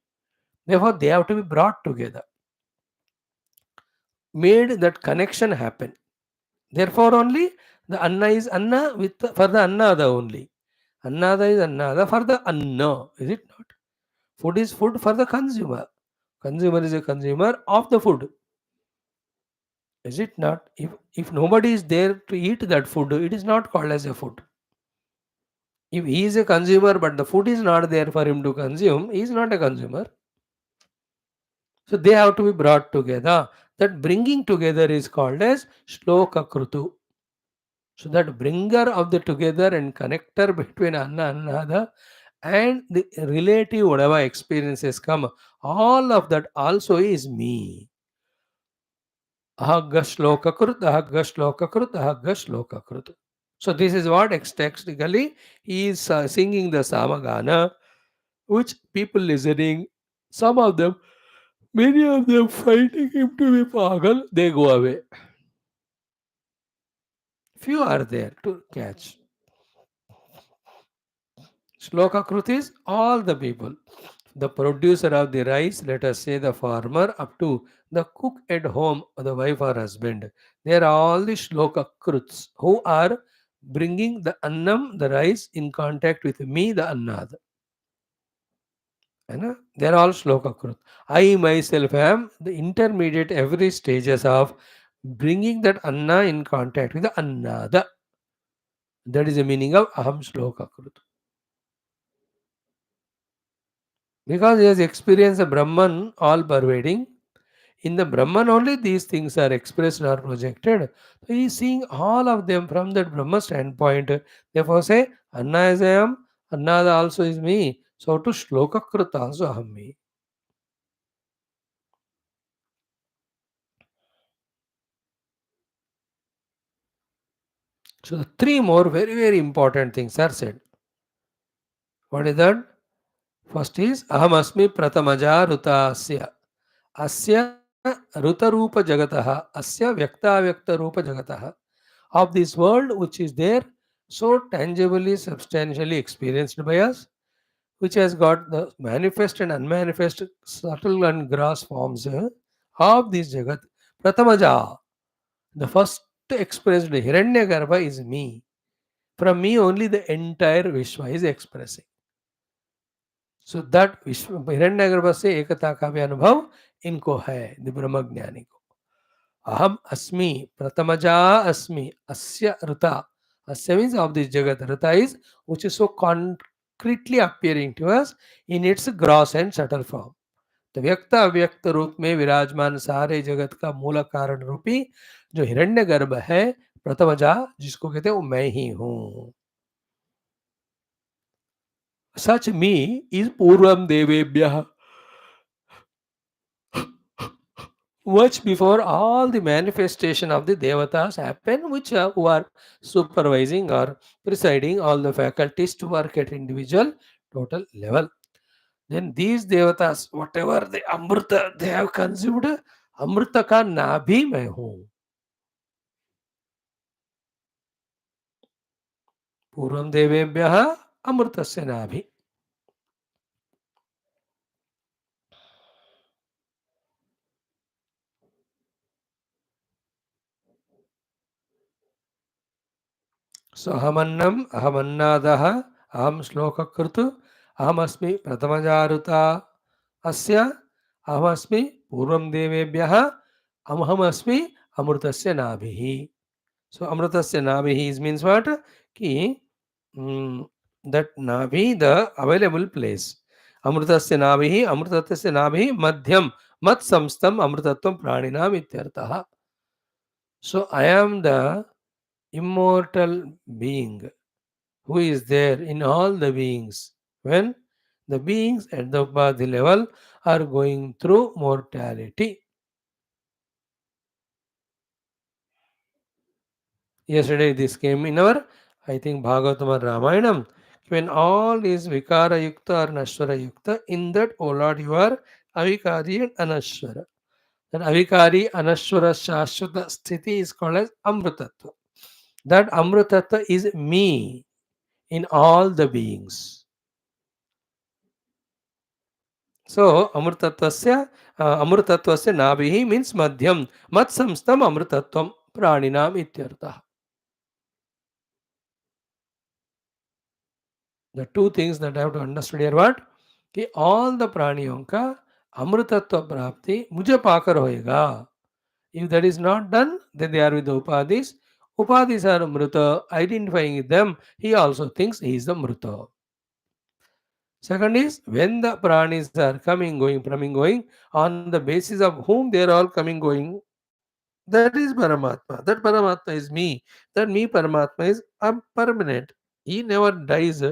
Therefore, they have to be brought together, made that connection happen. Therefore, only the Anna is Anna with for the Annada only. Annada is Annada for the Anna, is it not? Food is food for the consumer. Consumer is a consumer of the food. Is it not? If nobody is there to eat that food, it is not called as a food. If he is a consumer but the food is not there for him to consume, he is not a consumer. So they have to be brought together. That bringing together is called as shloka krutu. So that bringer of the together and connector between Anna and Another and the relative whatever experiences come, all of that also is me. Ahagga shloka krut, ahagga shloka krut, ahagga shloka krut. So this is what textually he is singing the Samagana, which people listening, some of them, many of them fighting him to be pagal, they go away. Few are there to catch. Shloka Krut is all the people. The producer of the rice, let us say the farmer, up to the cook at home, the wife or husband. They are all the Shloka Kruts who are bringing the Annam, the rice, in contact with me, the Annad. They are all Shloka Krut. I myself am the intermediate every stages of bringing that Anna in contact with the Annada. That is the meaning of Aham Shloka Krut. Because he has experienced the Brahman all pervading, in the Brahman only these things are expressed or projected. So he is seeing all of them from that Brahma standpoint. Therefore say, Anna is I am, Annada also is me. So to Shloka Krut also aham me. So the three more very, very important things are said. What is that? First is Aham Asmi Pratamaja Ruta Asya Ruta Rupa Jagataha, Asya Vyakta Vyakta Rupa Jagataha. Of this world which is there, so tangibly, substantially experienced by us, which has got the manifest and unmanifest, subtle and gross forms of this Jagat. Pratamaja, the first expressed Hiranyagarbha is me. From me only the entire Vishwa is expressing. So that विश्व हिरण्यगर्भ से एकता का भी अनुभव इनको है, the ब्रह्म ज्ञानी को. अहम अस्मि प्रथमजा अस्मि अस्य ऋता. Asya means of this jagat. Rita is which is so concretely appearing to us in its gross and subtle form. तो व्यक्त अव्यक्त रूप में विराजमान सारे जगत का मूल कारण रूपी जो हिरण्य गर्भ है प्रथमजा, जिसको कहते हैं वो मैं ही हूँ. सच मी इज पूर्वम देवेभ्यः, much before all the manifestation of the devatas happen, which who are supervising or presiding all the faculties to work at individual total level. Then these devatas, whatever the amrita they have consumed, amrita ka nabhi मैं हूँ. पूर्वम देवेभ्यः अमृतस्य नाभि. So अहमन्नम अहमन्नादः अहम श्लोककृत अहमस्मि प्रथमजारुता अस्य अहमस्मि पूर्वम देवेभ्यः अहमस्मि अमृतस्य नाभिः. So amritasya nabihi is means what? Ki that nabi the available place. Amritasya nabihi amritasya nabihi madhyam mat samstam amritatvam praninam ityartah. So I am the immortal being who is there in all the beings when the beings at the upadhi level are going through mortality. Yesterday this came in our, I think, Bhagavatam or Ramayanam. When all is Vikara Yukta or Nashwara Yukta, in that, O Lord, you are Avikari and Anashwara. That Avikari, Anashwara, Shashwata Sthiti is called as Amrutattva. That Amrutattva is me in all the beings. So, Amrutatvasya Nabhihi means Madhyam. Mat Samstam Amrutattvam Praninam Ityartha. The two things that I have to understand here what? कि all the प्राणियों का अमृतत्व प्राप्ति मुझे पाकर होएगा. If that is not done, then they are with the upadhis. Upadhis are mruta. Identifying with them, he also thinks he is the mruta. Second is when the pranis are coming, going, on the basis of whom they are all coming, going, that is Paramatma. That Paramatma is me. That me Paramatma is permanent. He never dies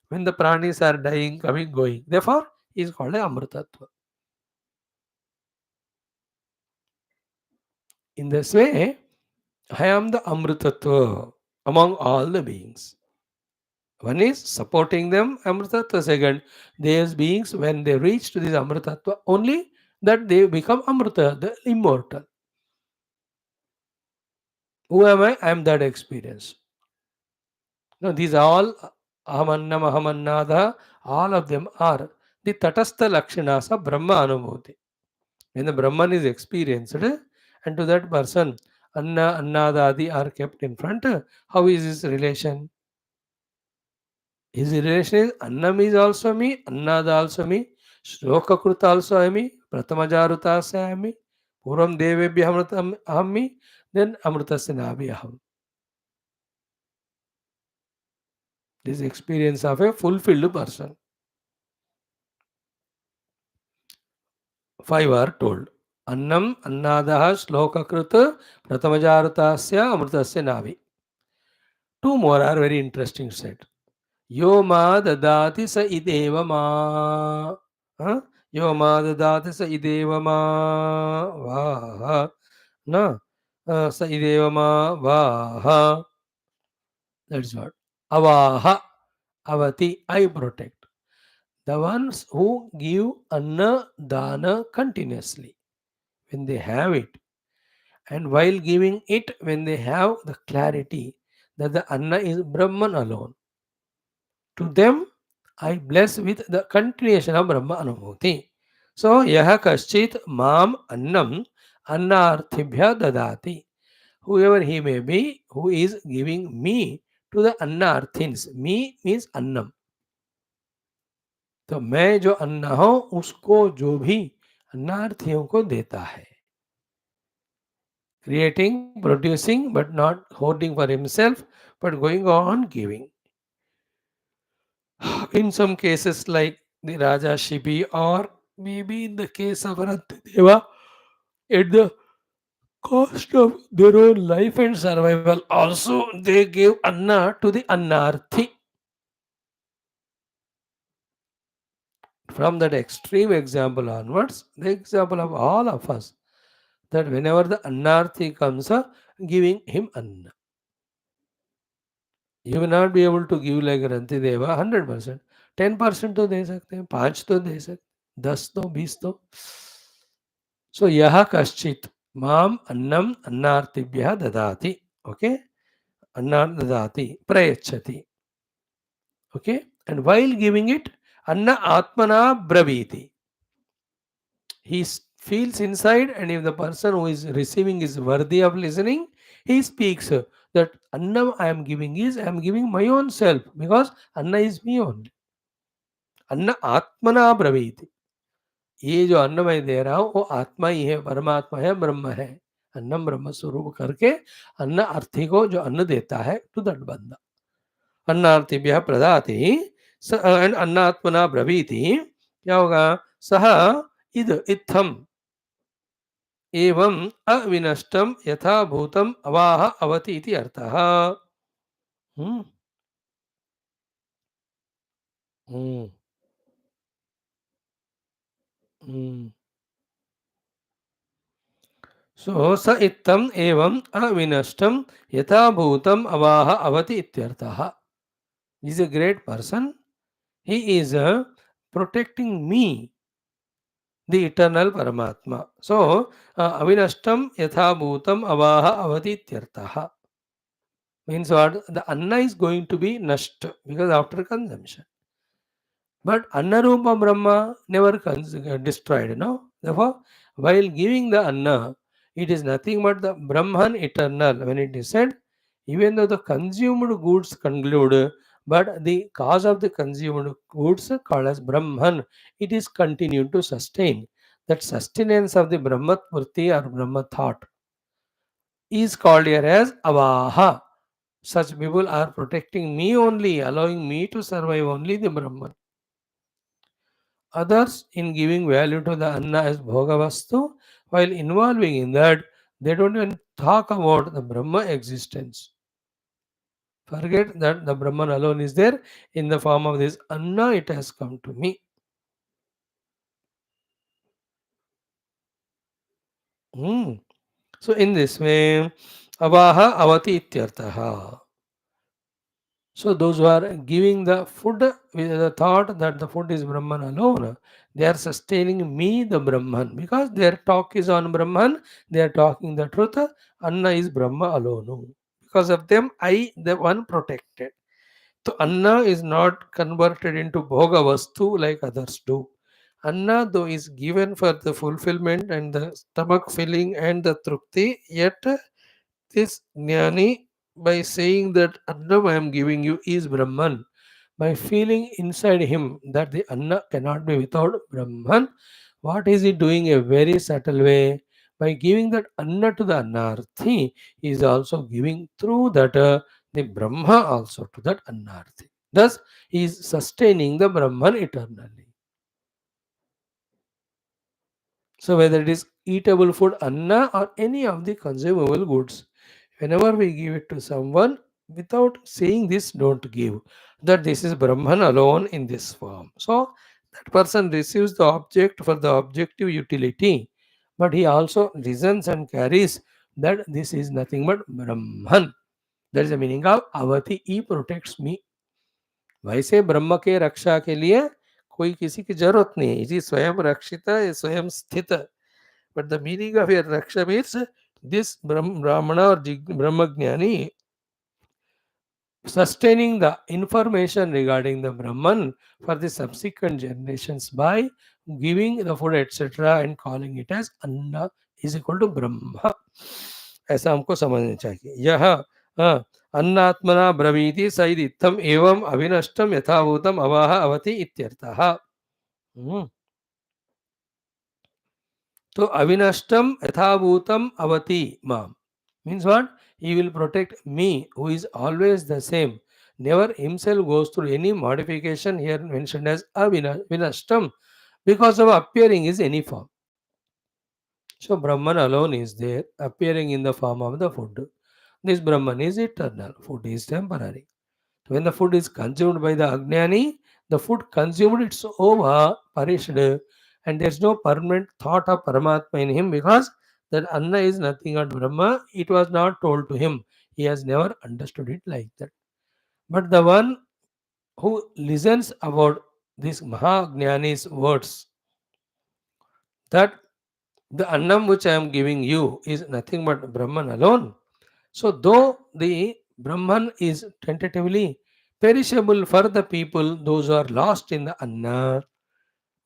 when the pranis are dying, coming, going. Therefore, he is called a Amritattva. In this way, I am the Amritattva among all the beings. One is supporting them, Amritattva. Second, these beings, when they reach to this Amritattva, only that they become Amrita, the immortal. Who am I? I am that experience. No, these all Ahamannam, Ahamannada, all of them are the Tatastha Lakshanas of Brahma Anubhuti. When the Brahman is experienced, and to that person, Anna, Annada, Adi are kept in front, how is his relation? His relation is Annam is also me, Annada also me, Shlokakruta also I me, Pratamajaruta also I me, Puram Devebhya Amritam Aham me, then Amritasya Nabhi Aham. This experience of a fulfilled person. 5 are told. Annam, Annadaha, Shlokakruta, Pratamajarutasya, Amritasya Navi. 2 more are very interesting said. Yo ma dadati sa ideva ma. Yo ma dadati sa ideva ma. Vaha. Na. Sa ideva ma. Vaha. That's what. Avaha. Avati. I protect. The ones who give anna dana continuously. When they have it. And while giving it, when they have the clarity that the anna is Brahman alone. To them, I bless with the continuation of Brahma Anubhuti. So, yaha kaschit mam annam annarthibhya dadati. Whoever he may be, who is giving me to the annarthins. Me means annam. तो मैं जो अन्न हूं उसको जो भी अन्नार्थियों को देता है. Creating, producing, but not hoarding for himself, but going on giving. In some cases, like the Raja Shibi, or maybe in the case of Rantideva, at the cost of their own life and survival, also they gave Anna to the Annarthi. From that extreme example onwards, the example of all of us, that whenever the Annarthi comes, giving him Anna. You will not be able to give like Ranti Deva 100%. 10% तो दे सकते हैं, 5 तो दे सकते, 10 तो, 20 तो. So यह कश्चित माम अन्नम अन्नार्थिभ्यः ददाति. Okay, अन्नार्थ ददाति प्रयच्छति. Okay, and while giving it, anna atmana braviti. He feels inside, and if the person who is receiving is worthy of listening, he speaks that Annam I am giving is I am giving my own self, because Anna is me only. Anna Atmana Braviti. ये जो अन्न मैं दे रहा हूँ वो आत्मा ही है, परमात्मा है, ब्रह्म है. अन्नम ब्रह्म स्वरूप करके अन्न अर्थी को जो अन्न देता है, टू दैट बंदा. अन्नार्थिभ्यः प्रदाति एंड अन्नात्मना ब्रवीति. क्या होगा? सह इद इत्थम एवं अविनष्टम यथा भूतम अवाह अवति इति अर्थः. हम्म हम्म हम्म. सो स इत्थम एवं अविनष्टम यथा भूतम अवाह अवति इत्यर्थः. He is a great person. He is protecting me, the eternal Paramatma. So avinashtam yatha bhutam avaha avati ityartah. Means what? The anna is going to be nasht, because after consumption. But Annarupa Brahma never destroyed. No? Therefore, while giving the Anna, it is nothing but the Brahman eternal. When it is said, even though the consumed goods conclude, but the cause of the consumed goods called as Brahman, it is continued to sustain. That sustenance of the Brahmatmurti or Brahma thought is called here as Avaha. Such people are protecting me only, allowing me to survive only the Brahman. Others, in giving value to the Anna as Bhogavastu, while involving in that, they don't even talk about the Brahma existence. Forget that the Brahman alone is there in the form of this Anna, it has come to me. Hmm. So, in this way, Avaha Avati Ityartaha. So those who are giving the food with the thought that the food is Brahman alone, they are sustaining me, the Brahman, because their talk is on Brahman, they are talking the truth. Anna is Brahma alone. Because of them, I, the one protected. So Anna is not converted into Bhoga Vastu like others do. Anna, though, is given for the fulfillment and the stomach filling and the trukti, yet this jnani, by saying that Annam I am giving you is Brahman, by feeling inside him that the Anna cannot be without Brahman, what is he doing? A very subtle way. By giving that Anna to the Annarthi, he is also giving through that the Brahma also to that Annarthi. Thus, he is sustaining the Brahman eternally. So, whether it is eatable food, Anna, or any of the consumable goods, whenever we give it to someone, without saying this, don't give. That this is Brahman alone in this form. So, that person receives the object for the objective utility, but he also listens and carries that this is nothing but Brahman. That is the meaning of Avati, he protects me. वैसे ब्रह्म के रक्षा के लिए कोई किसी की जरूरत नहीं है. इसी स्वयं रक्षित स्वयं स्थित. But the meaning of your raksha means this Brahmana or Brahmagnani sustaining the information regarding the Brahman for the subsequent generations by giving the food, etc., and calling it as Anna is equal to Brahm, ऐसा हमको समझना चाहिए। यह अन्नात्मना ब्रवीति सैदित्थम एवं अविनष्टम यथाभूतम अवाह अवति इत्यर्थः। हम्म, तो अविनष्टम यथाभूतम अवति माम means what? He will protect me who is always the same, never himself goes through any modification here mentioned as avinashtam because of appearing is any form. So Brahman alone is there, appearing in the form of the food. This Brahman is eternal, food is temporary. When the food is consumed by the Ajnani, the food consumed it's over, perished, and there's no permanent thought of Paramatma in him because that Anna is nothing but Brahma. It was not told to him. He has never understood it like that. But the one who listens about this Mahajnani's words, that the Annam which I am giving you is nothing but Brahman alone. So, though the Brahman is tentatively perishable for the people, those who are lost in the Anna,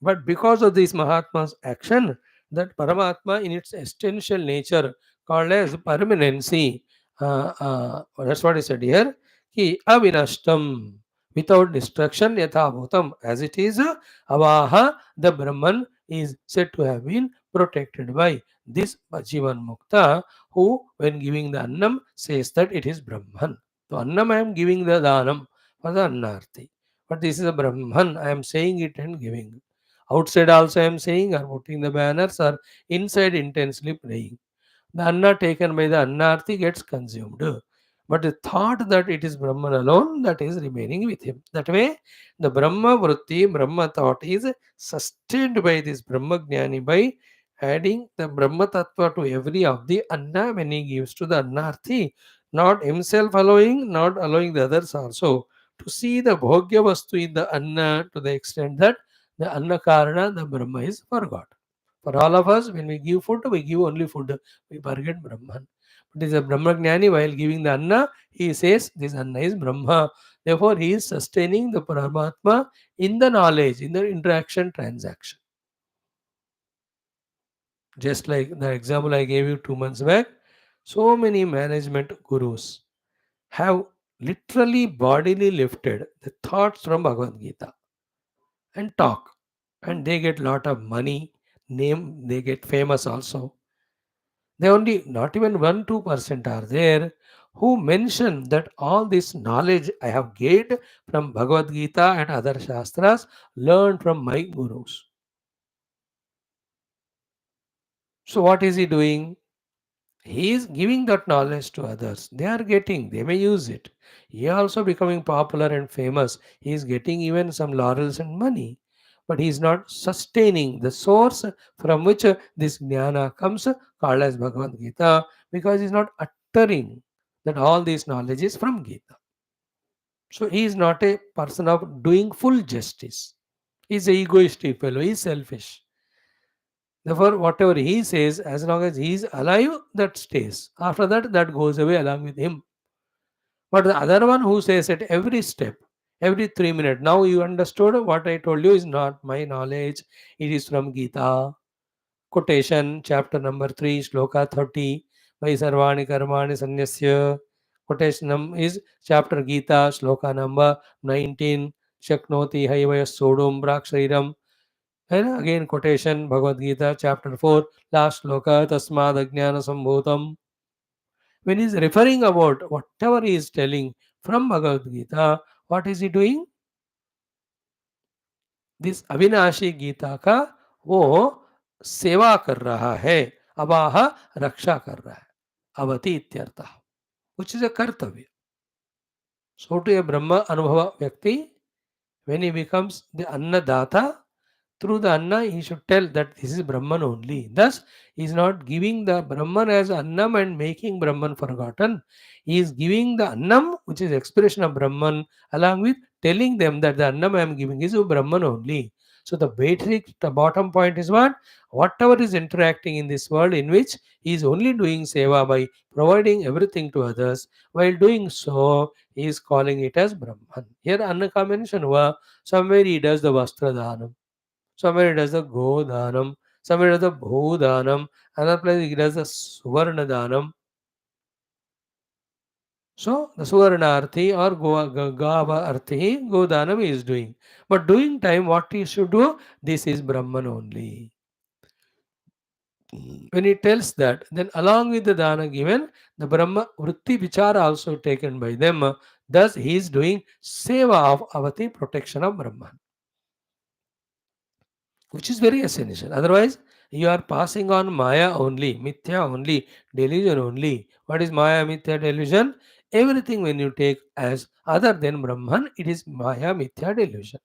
but because of this Mahatma's action, that Paramatma in its essential nature called as permanency, that's what he said here, ki avinashtam, without destruction, yatha bhutam, as it is, avaha, the Brahman is said to have been protected by this Jivan Mukta, who, when giving the Annam, says that it is Brahman. So, Annam I am giving the Danam for the Annarthi. But this is a Brahman, I am saying it and giving. Outside also I am saying or putting the banners or inside intensely praying. The anna taken by the annarthi gets consumed. But the thought that it is Brahman alone that is remaining with him. That way, the Brahma Vritti, Brahma thought is sustained by this Brahma Jnani by adding the Brahma Tattva to every of the anna when he gives to the annarthi, not himself allowing, not allowing the others also to see the Bhogya Vastu in the anna to the extent that the anna karana, the Brahma is forgot. For all of us, when we give food, we give only food. We forget Brahman. But is a Brahma Jnani while giving the Anna, he says this Anna is Brahma. Therefore, he is sustaining the Paramatma in the knowledge, in the interaction transaction. Just like the example I gave you 2 months back, so many management gurus have literally bodily lifted the thoughts from Bhagavad Gita and talk. And they get lot of money, name, they get famous also. They only not even 1-2% are there who mention that all this knowledge I have gained from Bhagavad Gita and other Shastras learned from my gurus. So what is he doing? He is giving that knowledge to others. They are getting, they may use it. He also becoming popular and famous. He is getting even some laurels and money. But he is not sustaining the source from which this jnana comes, called as Bhagavad Gita, because he is not uttering that all this knowledge is from Gita. So he is not a person of doing full justice. He is a egoistic fellow, he is selfish. Therefore, whatever he says, as long as he is alive, that stays. After that, that goes away along with him. But the other one who says at every step, every 3 minutes, now you understood what I told you is not my knowledge, it is from Gita. Quotation, chapter number 3, shloka 30. Vai sarvani karmani sanyasya. Quotation is chapter Gita, shloka number 19. Shaknoti haivaya sodom brakshairam. And again quotation Bhagavad Gita chapter 4 last sloka tasmad ajnana sambhutam. When he is referring about whatever he is telling from Bhagavad Gita, what is he doing? This अविनाशी गीता का वो सेवा कर रहा है, अवाह रक्षा कर रहा है, अवति इत्यर्थ, which is a कर्तव्य. So to a Brahma Anubhava Vyakti, when he becomes the Annadata, through the Anna, he should tell that this is Brahman only. Thus, he is not giving the Brahman as Annam and making Brahman forgotten. He is giving the Annam, which is expression of Brahman, along with telling them that the Annam I am giving is Brahman only. So the basic, the bottom point is what? Whatever is interacting in this world in which he is only doing seva by providing everything to others, while doing so, he is calling it as Brahman. Here Anna ka mention हुआ, somewhere he does the Vastra Dhanam. Somewhere it does the Godhanam, Somewhere does the Bhudanam, another place he does the Suvarna Danam. So the Suvarna Arthi or Gava Arthi, Godanam he is doing. But doing time, what he should do? This is Brahman only. When he tells that, then along with the dana given, the Brahma Vritti Vichara also taken by them. Thus, he is doing seva of avati, protection of Brahman, which is very essential. Otherwise, you are passing on Maya only, Mithya only, delusion only. What is Maya, Mithya, delusion? Everything when you take as other than Brahman, it is Maya, Mithya, delusion.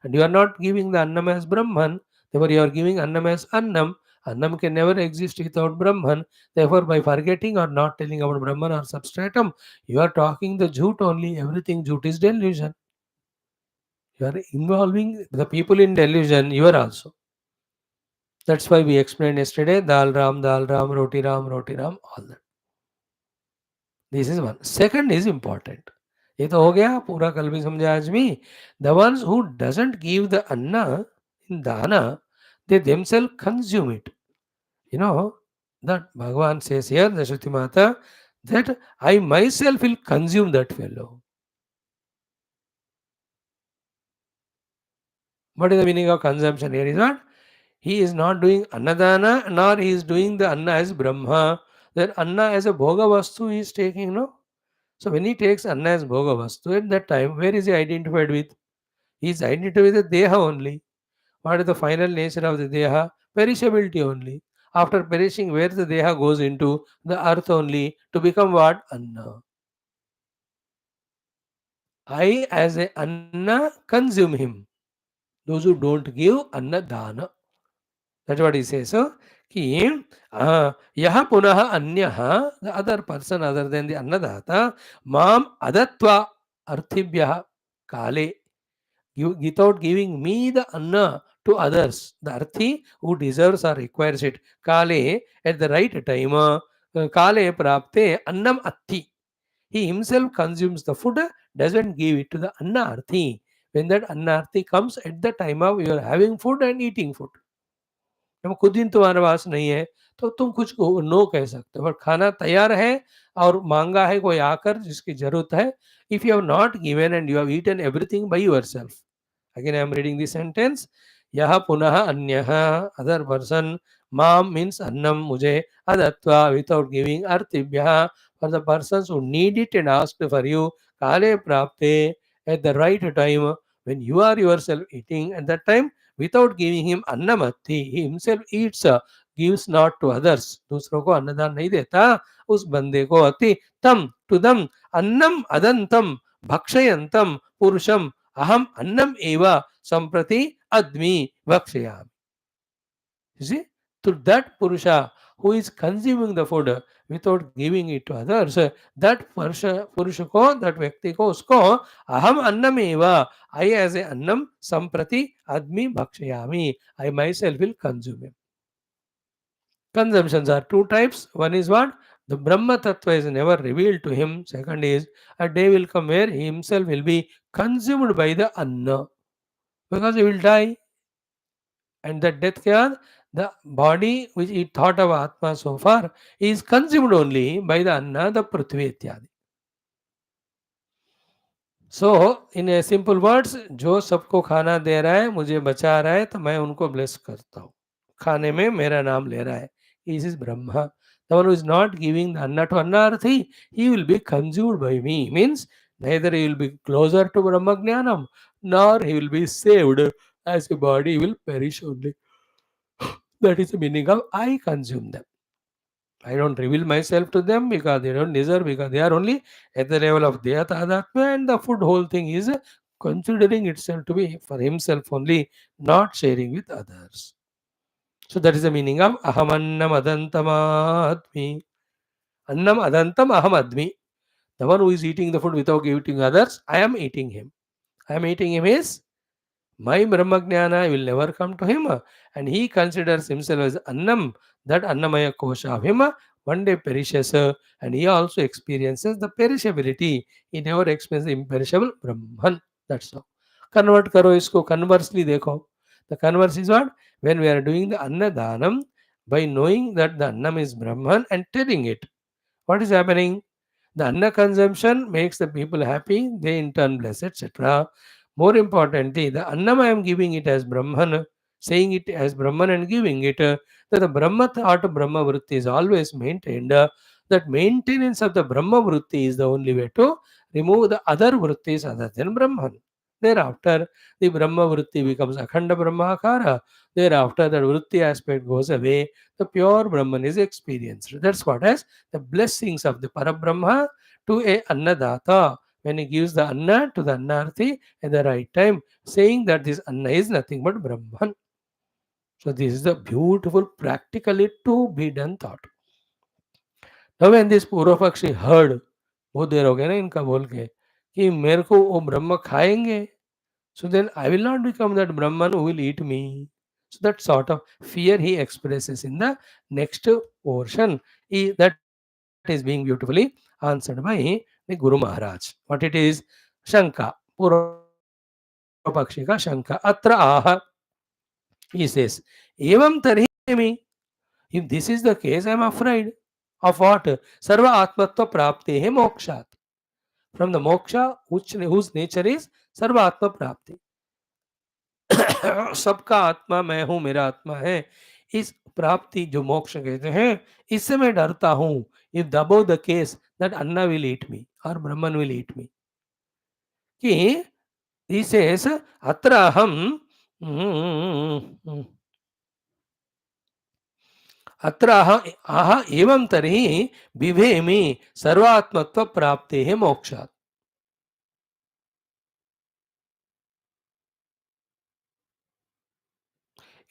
And you are not giving the Annam as Brahman, therefore you are giving Annam as Annam. Annam can never exist without Brahman. Therefore, by forgetting or not telling about Brahman or substratum, you are talking the Jhoot only. Everything Jhoot is delusion. You are involving the people in delusion, you are also. That's why we explained yesterday, Dal Ram, Roti Ram, all that. This is one. Second is important. ये तो हो गया पूरा कल भी समझा आज भी. The ones who doesn't give the anna in dana, they themselves consume it. You know that Bhagavan says here, the Shruti Mata, that I myself will consume that fellow. What is the meaning of consumption here? Is what? He is not doing annadana, nor he is doing the anna as Brahma. That anna as a bhoga vastu he is taking, no? So when he takes anna as bhoga vastu, at that time, where is he identified with? He is identified with the deha only. What is the final nature of the deha? Perishability only. After perishing, where the deha goes into the earth only to become what? Anna. I as a anna consume him. Those who don't give anna dana. That's what he says. So, कि यह पुनः अन्यः, the other person other than the annadata, माम अदत्वा अर्थीभ्यः काले, without giving me the anna to others, the arthi who deserves or requires it, kale, at the right time, kale prapte annam atti. He himself consumes the food, doesn't give it to the anna arthi. When that anna arthi comes at the time of you are having food and eating food. जब खुद दिन तुम्हारे पास नहीं है तो तुम कुछ no कह सकते हो, बट खाना तैयार है और मांगा है कोई आकर जिसकी जरूरत है. If you have not given and you have eaten everything by yourself, again I am reading the sentence, यह पुनः अन्यः, other person, माम means annam, मुझे, अदत्वा without giving, अर्थिभ्यः for the persons who need it and asked for you, काले प्राप्ते at the right time, when you are yourself eating at that time, without giving him annamatti, he himself eats, gives not to others, दूसरों को अन्नदान नहीं देता, उस बंदे को अति तम टू दम अन्नम अदंतम भक्षयंतम पुरुषम aham annam eva samprati admi vakshayam. You see, to that Purusha who is consuming the food without giving it to others, that Purusha ko, that Vyakti ko, usko aham annam eva, I as a annam samprati admi bhakshayami, I myself will consume him. Consumptions are two types. One is what? The Brahma Tattva is never revealed to him. Second is a day will come where he himself will be consumed by the Anna, because he will die. And that death kya? The body which he thought of Atma so far is consumed only by the Anna, the Prithvi इत्यादि. So, in a simple words, जो सबको खाना दे रहा है, मुझे बचा रहा है, तो मैं उनको bless करता हूँ. खाने में मेरा नाम ले रहा है. This is Brahma. The one who is not giving the anna to Annarthi, he will be consumed by me. Means neither he will be closer to Brahma Jnanam, nor he will be saved, as a body will perish only. That is the meaning of I consume them. I don't reveal myself to them because they don't deserve, because they are only at the level of Deya Tadatma, and the food whole thing is considering itself to be for himself only, not sharing with others. So that is the meaning of Aham Annam Adantam Admi. Annam Adantam Aham Admi. The one who is eating the food without giving others, I am eating him. I am eating him is my Brahmajnana will never come to him, and he considers himself as Annam, that Annamaya Kosha of him one day perishes, and he also experiences the perishability. He never experiences the imperishable Brahman. That's all. Convert करो इसको, conversely देखो. The converse is what? When we are doing the Annadanam, by knowing that the Annam is Brahman and telling it, what is happening? The Anna consumption makes the people happy, they in turn bless, etc. More importantly, the Annam I am giving it as Brahman, saying it as Brahman and giving it, that the Brahma thought Brahma Vritti is always maintained. That maintenance of the Brahma Vritti is the only way to remove the other Vrittis other than Brahman. Thereafter, the Brahma Vritti becomes Akhanda Brahmakara. Thereafter, the Vritti aspect goes away. The pure Brahman is experienced. That's what as the blessings of the Parabrahma to a Annadata. When he gives the Anna to the Annarthi at the right time, saying that this Anna is nothing but Brahman. So this is the beautiful practically to be done thought. Now when this Purvapakshi heard, बहुत देर हो गया ना इनका बोल के कि मेरे को वो ब्रह्म खाएंगे, so then I will not become that Brahman who will eat me. So that sort of fear he expresses in the next portion. That is being beautifully answered by the Guru Maharaj. What it is? Shanka. Purvapakshi ka Shanka. Atra aha. He says, Evam tarhi me. If this is the case, I am afraid of what? Sarva Atmatva Prapti he mokshat. From the moksha, whose nature is Sarva Atma Prapti. सबका आत्मा मैं हूं, मेरा आत्मा है, इस प्राप्ति जो मोक्ष कहते हैं, इससे मैं डरता हूं. If that be the case that अन्ना विल ईट मी और ब्रह्मन विल ईट मी, कि दिस अत्र अहम अत्र अह एवं तर्हि बिभेमि सर्वात्मत्व प्राप्तेः मोक्षात्.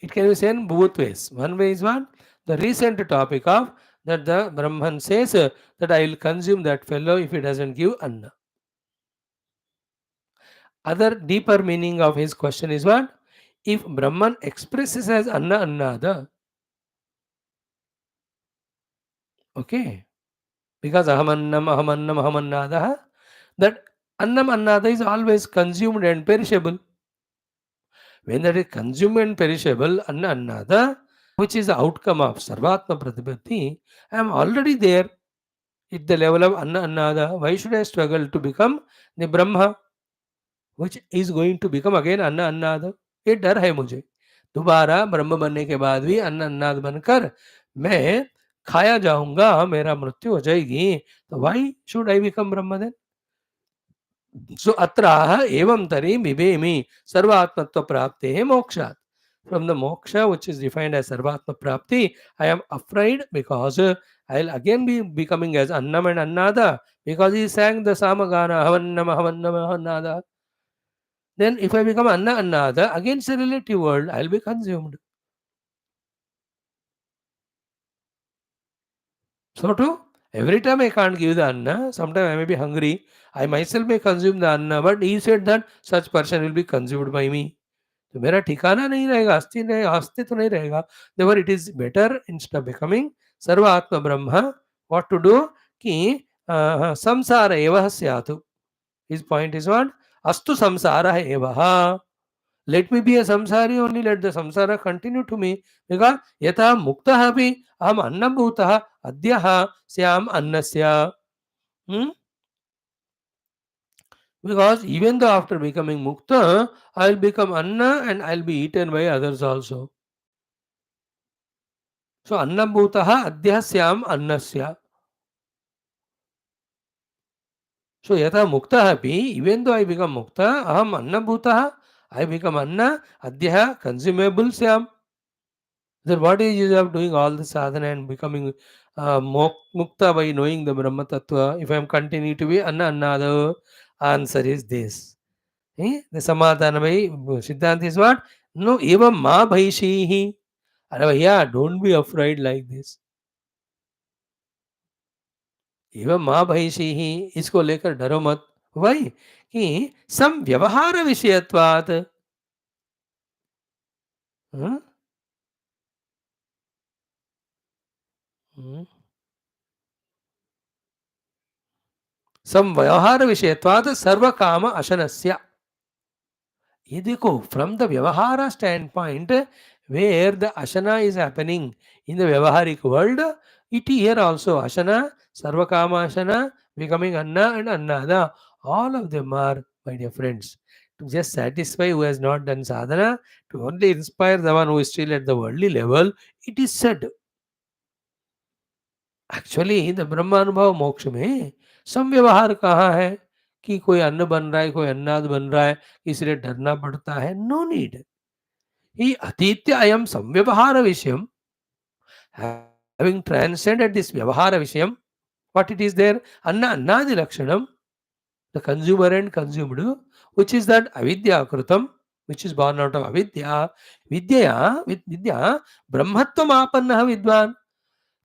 It can be said both ways. One way is what? The recent topic of that the Brahman says that I will consume that fellow if he doesn't give Anna. Other deeper meaning of his question is what? If Brahman expresses as Anna Annada, okay, because Ahamannam, that Annam Annada is always consumed and perishable. When that is consumed and perishable, Anna Annada, which is the outcome of Sarvatma Pratipatti, I am already there at the level of Anna Annada. Why should I struggle to become the Brahma, which is going to become again Anna Annada? ये डर है मुझे. दोबारा ब्रह्म बनने के बाद भी अन्न अन्नाद बनकर मैं खाया जाऊंगा, मेरा मृत्यु हो जाएगी. तो why should I become Brahma then? So atra evam tari bibemi sarvatmatva prapte mokshat. From the moksha which is defined as sarvatma prapti, I am afraid because I will again be becoming as annam and annada, because he sang the samagana havannam havannam havannada. Then if I become anna annada, against the relative world, I will be consumed. So too, every time I can't give the anna, sometimes I may be hungry, I myself may consume the anna, but he said that such person will be consumed by me. तो मेरा ठिकाना नहीं रहेगा, अस्तित्व नहीं रहेगा. Whether it is better instead of becoming सर्व आत्म ब्रह्म, व्हाट टू डू, कि संसार एव स्यात्. His point is what? अस्तु संसार एव, लेट मी बी अ संसारी ओनली, लेट द संसार कंटिन्यू टू मी, बिकॉज यथा मुक्तः अपि अहम अन्नभूतः अद्यः स्याम अन्नस्य. Because even though after becoming mukta, I will become anna and I will be eaten by others also. So anna bhutaha adhyasyam annasya. So yatha mukta api, even though I become mukta, aham anna bhutaha, I become anna, adhya consumable syam. Then what is use of doing all the sadhana and becoming mukta by knowing the Brahma Tattva if I am continuing to be anna annada? Answer is this. The Samadhanamai Siddhanta is what? No, evam ma bhaishihi. अरे भैया don't be afraid like this. एवं माँ भैंसी ही, इसको लेकर डरो मत. वही कि सम व्यवहार विषयत्वात्. हम्म? हम्म. सम व्यवहार विषयत्वात् सर्व काम अशनस्य. ये देखो, from the Vyavahara standpoint, where the Ashana is happening in the Vyavaharic world, it here also Ashana, Sarvakama Ashana, becoming Anna and Annada, all of them are, my dear friends, to just satisfy who has not done sadhana, to only inspire the one who is still at the worldly level. It is said, actually the ब्रह्मानुभव मोक्ष में संव्यवहार कहाँ है कि कोई अन्न बन रहा है, कोई अन्नाद बन रहा है, इसलिए डरना पड़ता है? No need. ही अतीत्य अयम संव्यवहार विषयम, having transcended this vyavahara vishayam, what it is there, anna annadi lakshanam, the consumer and consumed, which is that avidya krutam, which is born out of avidya, with vidya brahmatvam apannaha vidvan.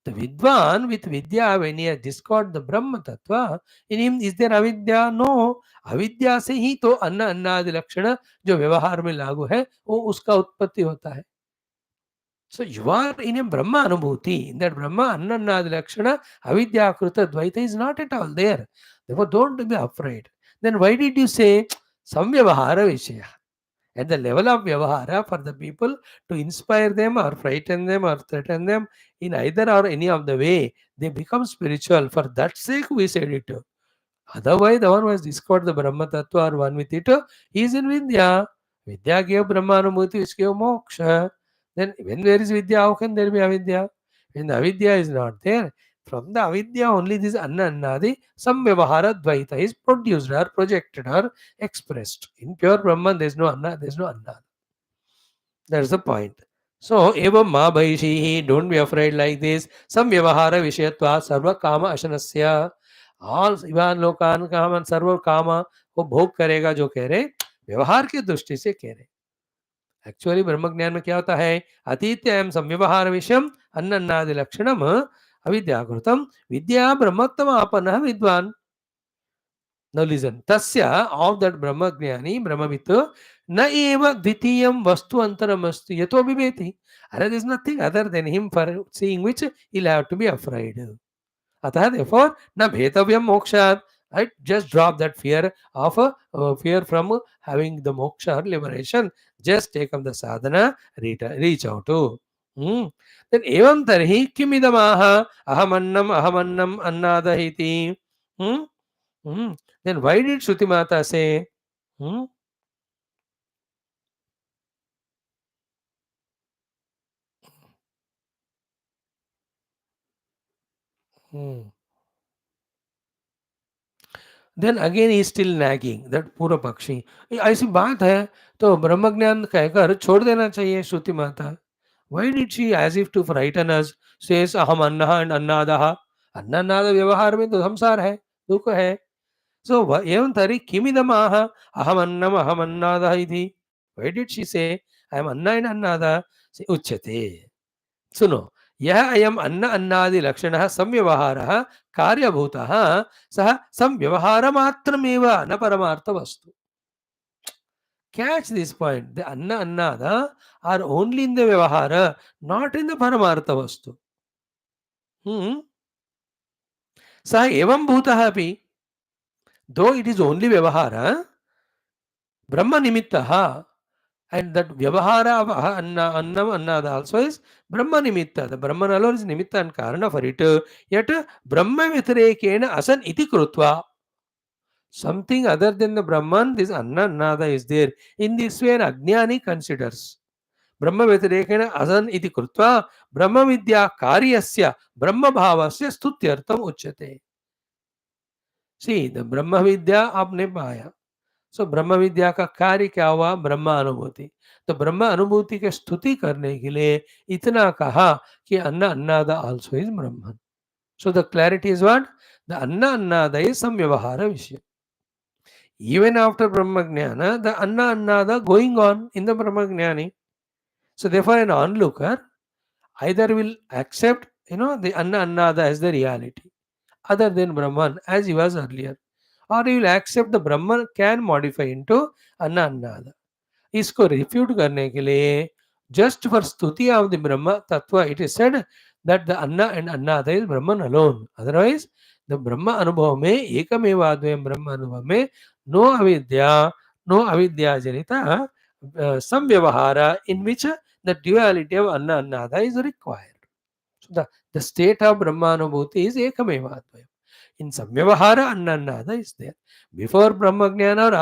The Vidwan with Vidya, when he has discovered the Brahma Tattva, in him is there avidya? No. अविद्या से ही तो अन्न अन्नादि लक्षण जो व्यवहार में लागू है वो उसका उत्पत्ति होता है. So you are in a Brahma Anubhuti. In that Brahma Anna Annadi Lakshana, Avidya Kruta Dvaita is not at all there. Therefore, don't be afraid. Then why did you say Samvyavahara Vishaya? At the level of Vyavahara, for the people to inspire them or frighten them or threaten them in either or any of the way, they become spiritual. For that sake, we said it. Otherwise, the one who has discovered the Brahma Tattva or one with it, he is in Vidya. Vidya gave Brahma Anubhuti, which gave moksha. Then, when there is Vidya, how can there be Avidya? When the Avidya is not there, from the Avidya only this Anna Annadi, some Vyavahara Dvaita is produced or projected or expressed. In pure Brahman, there is no Anna, there is no Anna. That's the point. So, evam ma bhaishihi, don't be afraid like this. Sam vyavahara vishayatva sarva kama ashanasya. All Ivan लोकान कामन सर्व कामा वो भोग करेगा जो कह रहे, व्यवहार की दृष्टि से कह रहे. एक्चुअली ब्रह्म ज्ञान में क्या होता है? अतीत्यम संव्यवहार विषयम अन्नादि लक्षणम अविद्याकृतम विद्या ब्रह्मत्तम आपन विद्वान. Now listen. Tasya, of that Brahma Jnani, Brahmavittu, na eva dvitiyam vastu antaramastu yato viveti. And there is nothing other than him for seeing which he'll have to be afraid. Atah, therefore, na bhetavyam mokshat. Right? Just drop that fear of fear from having the moksha or liberation. Just take up the sadhana, reach out to. Then evam tarhi kimidamaha ahamannam annadahiti. Hmm. Then why did Shruti Mata say? Hmm? Hmm. Then again he is still nagging, that पूरा पक्षी. ऐसी बात है तो ब्रह्म ज्ञान कहकर छोड़ देना चाहिए श्रुति माता. Why did she, as if to frighten us, says aham annaha and annadaha? अन्ना अन्नाद व्यवहार में तो संसार है, दुख है. So एवं तरी किमिदमाह aham annam aham annadaha idhi. Why did she say I am anna and annada? Say uchyate. सुनो, यह अयम अन्न अन्नादि लक्षणः संव्यवहारः कार्यभूतः सः संव्यवहारमात्रमेव न परमार्थ वस्तु. Catch this point. The anna annada are only in the vyavahara, not in the paramartha vastu. सः एवं भूतः अपि, though it is only vyavahara, brahma nimittah. And that vyavahara of annam annada also is Brahma nimitta. The Brahman alone is nimitta and karana for it. Yet Brahma vitirekena asan iti krutva. Something other than the Brahman, this anna annada is there. In this way, an ajnani considers. Brahma vitirekena asan iti krutva Brahma vidya karyasya Brahma bhavasya stutyartam uchyate. See, the Brahma vidya आपने पाया. सो ब्रह्म विद्या का कार्य क्या हुआ? ब्रह्म अनुभूति. तो ब्रह्म अनुभूति के स्तुति करने के लिए इतना कहा कि अन्ना अन्नादा आल्सो इज ब्रह्मन. So the clarity is what? The अन्ना अन्नादा इज सम व्यवहार विषय. Even after Brahma Jnana, the Anna Annada going on in the Brahma Jnani. So therefore an onlooker either will accept the Anna Annada as the reality other than Brahman as he was earlier, or he will accept the Brahman can modify into Anna Annada. इसको refute करने के लिए just for स्तुति of the Brahma Tattva, it is said that the Anna and Annada is Brahman alone. Otherwise, the Brahma अनुभव में एकमेव अद्वयम ब्रह्म अनुभव में no avidya, no avidya janita samvyavahara in which the duality of anna annada is required. So the state of Brahmanubhuti is Ekameva Advayam. In Samyavahara, Annanada is there. Before Brahmagnana or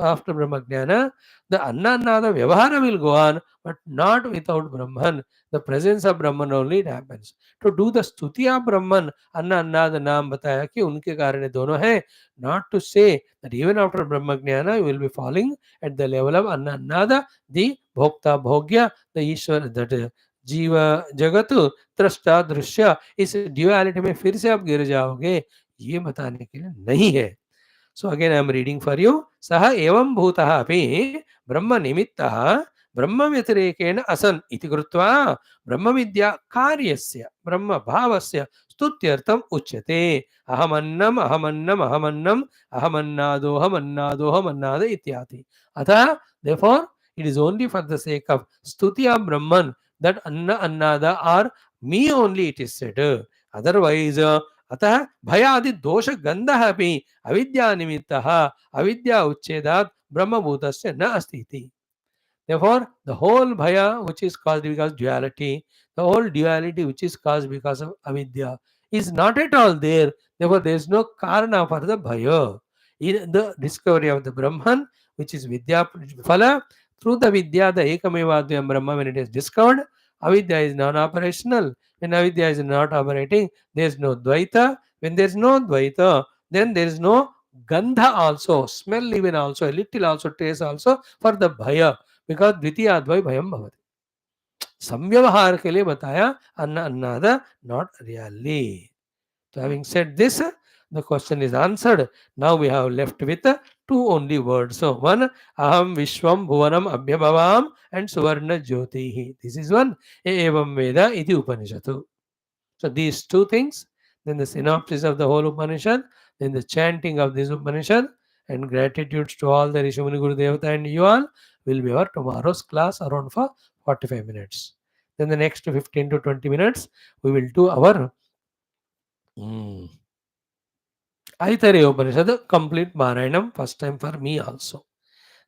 after Brahmagnana, the Annanada Vyavahara will go on, but not without Brahman. The presence of Brahman only it happens. To do the stuti of Brahman, Annanada Naam Bataya ki unke karane dono hai. Not to say that even after Brahmagnana, you will be falling at the level of Annanada, the Bhokta Bhogya, the Ishwar, that जीव जगत त्रष्टा दृश्य इस duality में फिर से आप गिर जाओगे, ये बताने के लिए नहीं है. So again I am reading for you. सह एवं भूतः अपि ब्रह्म निमित्तः ब्रह्म व्यतिरेकेण असन् इति कृत्वा ब्रह्म विद्या कार्यस्य ब्रह्म भावस्य स्तुत्यर्थम उच्यते. अहमन्नम अहमन्नम अहमन्नम अहमन्नादोहमन्नादोहमन्नाद इत्यादि. अतः therefore it is only for the sake of stuti of Brahman that anna annada are me only it is said. Otherwise अतः भयादि दोष गंधः अपि अविद्या निमित्तः अविद्या उच्छेदात् ब्रह्मभूतस्य न अस्ति इति. Therefore, the whole bhaya which is caused because duality, the whole duality which is caused because of avidya is not at all there. Therefore, there is no karana for the bhaya. In the discovery of the Brahman, which is vidya phala, through the vidya, the ekamevadhyam Brahma, when it is discovered, avidya is non-operational. When avidya is not operating, there is no dvaita. When there is no dvaita, then there is no gandha also, smell even also, a little also, taste also for the bhaya. Because द्वितीय अद्वय भयम भवति. संव्यवहार के लिए बताया अन्ना अन्नाद not really. So having said this, the question is answered. Now we have left with two only words. So one, aham vishwam bhuvanam abhyabhavam and suvarna jyotihi. This is one. Evam veda iti upanishatu. So these two things, then the synopsis of the whole Upanishad, then the chanting of this Upanishad, and gratitude to all the Rishimuni Guru Devata and you all will be our tomorrow's class around for 45 minutes. Then the next 15 to 20 minutes, we will do our Aitareya Upanishad, complete Marayanam, first time for me also.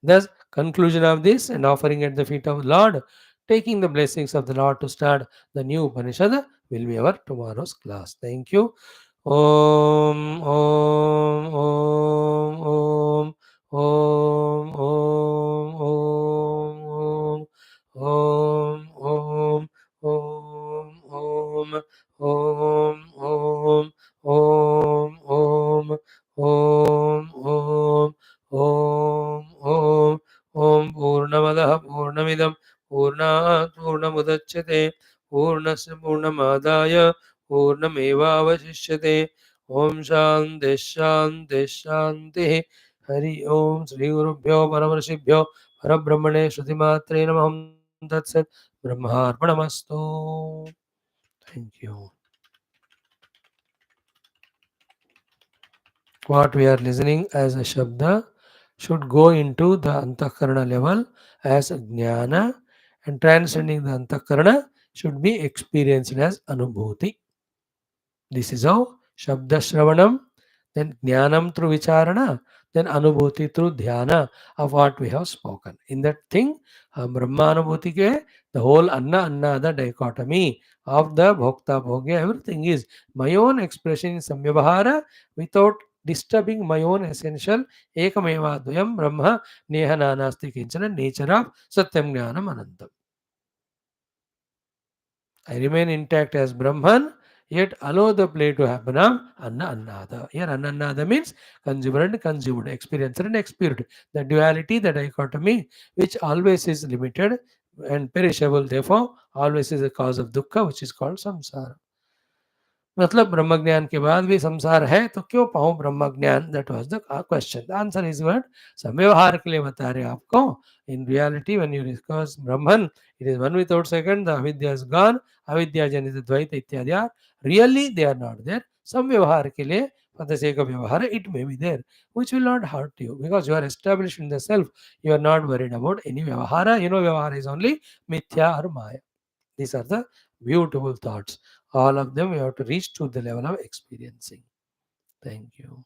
Thus, conclusion of this and offering at the feet of the Lord, taking the blessings of the Lord to start the new Upanishad will be our tomorrow's class. Thank you. Om Om Om Om Om Om Om Om Om Om Om Om Om Om Om Om Om Om Om Purnamadaha Purnamidam Purnat Purnamudachyate Purnasya Purnamadaya Purnamevavashishyate. Om Shanti Shanti Shanti. Hari Om Shri Gurubhyo Paramarshibhyo Parabrahmane Shruti Matre Namaham Tat Sat Brahmarpणमस्तु. Thank you. What we are listening as a Shabda should go into the Antakarana level as a Jnana, and transcending the Antakarana should be experienced as Anubhuti. This is how Shabda Shravanam, then Jnanam through Vicharana, then Anubhuti through Dhyana of what we have spoken. In that thing, Brahma Anubhuti ke, the whole Anna Anna, the dichotomy of the Bhokta Bhogya, everything is my own expression in Samyavahara without disturbing my own essential Ekameva Dvayam Brahma Neha Nanasti Kinchana nature of Satyam Jnanam Anantam. I remain intact as Brahman, yet allow the play to happen of Anna Annada. Here Anna Annada means consumer and consumed, experiencer and experienced. The duality, the dichotomy, which always is limited and perishable, therefore always is a cause of dukkha, which is called samsara. मतलब ब्रह्म ज्ञान के बाद भी संसार है तो क्यों पाऊं ब्रह्म ज्ञान. That was the question. The answer is what. संव्यवहार के लिए बता रहे आपको. In reality when you discuss ब्रह्मन, it is one without second. The अविद्या इज गॉन. अविद्या जनित द्वैत इत्यादि are really they are not there. संव्यवहार के लिए for the sake of vyavahara it may be there, which will not hurt you because you are established in the self. You are not worried about any vyavahara. You know vyavahara is only mithya or maya. These are the beautiful thoughts. All of them we have to reach to the level of experiencing. Thank you.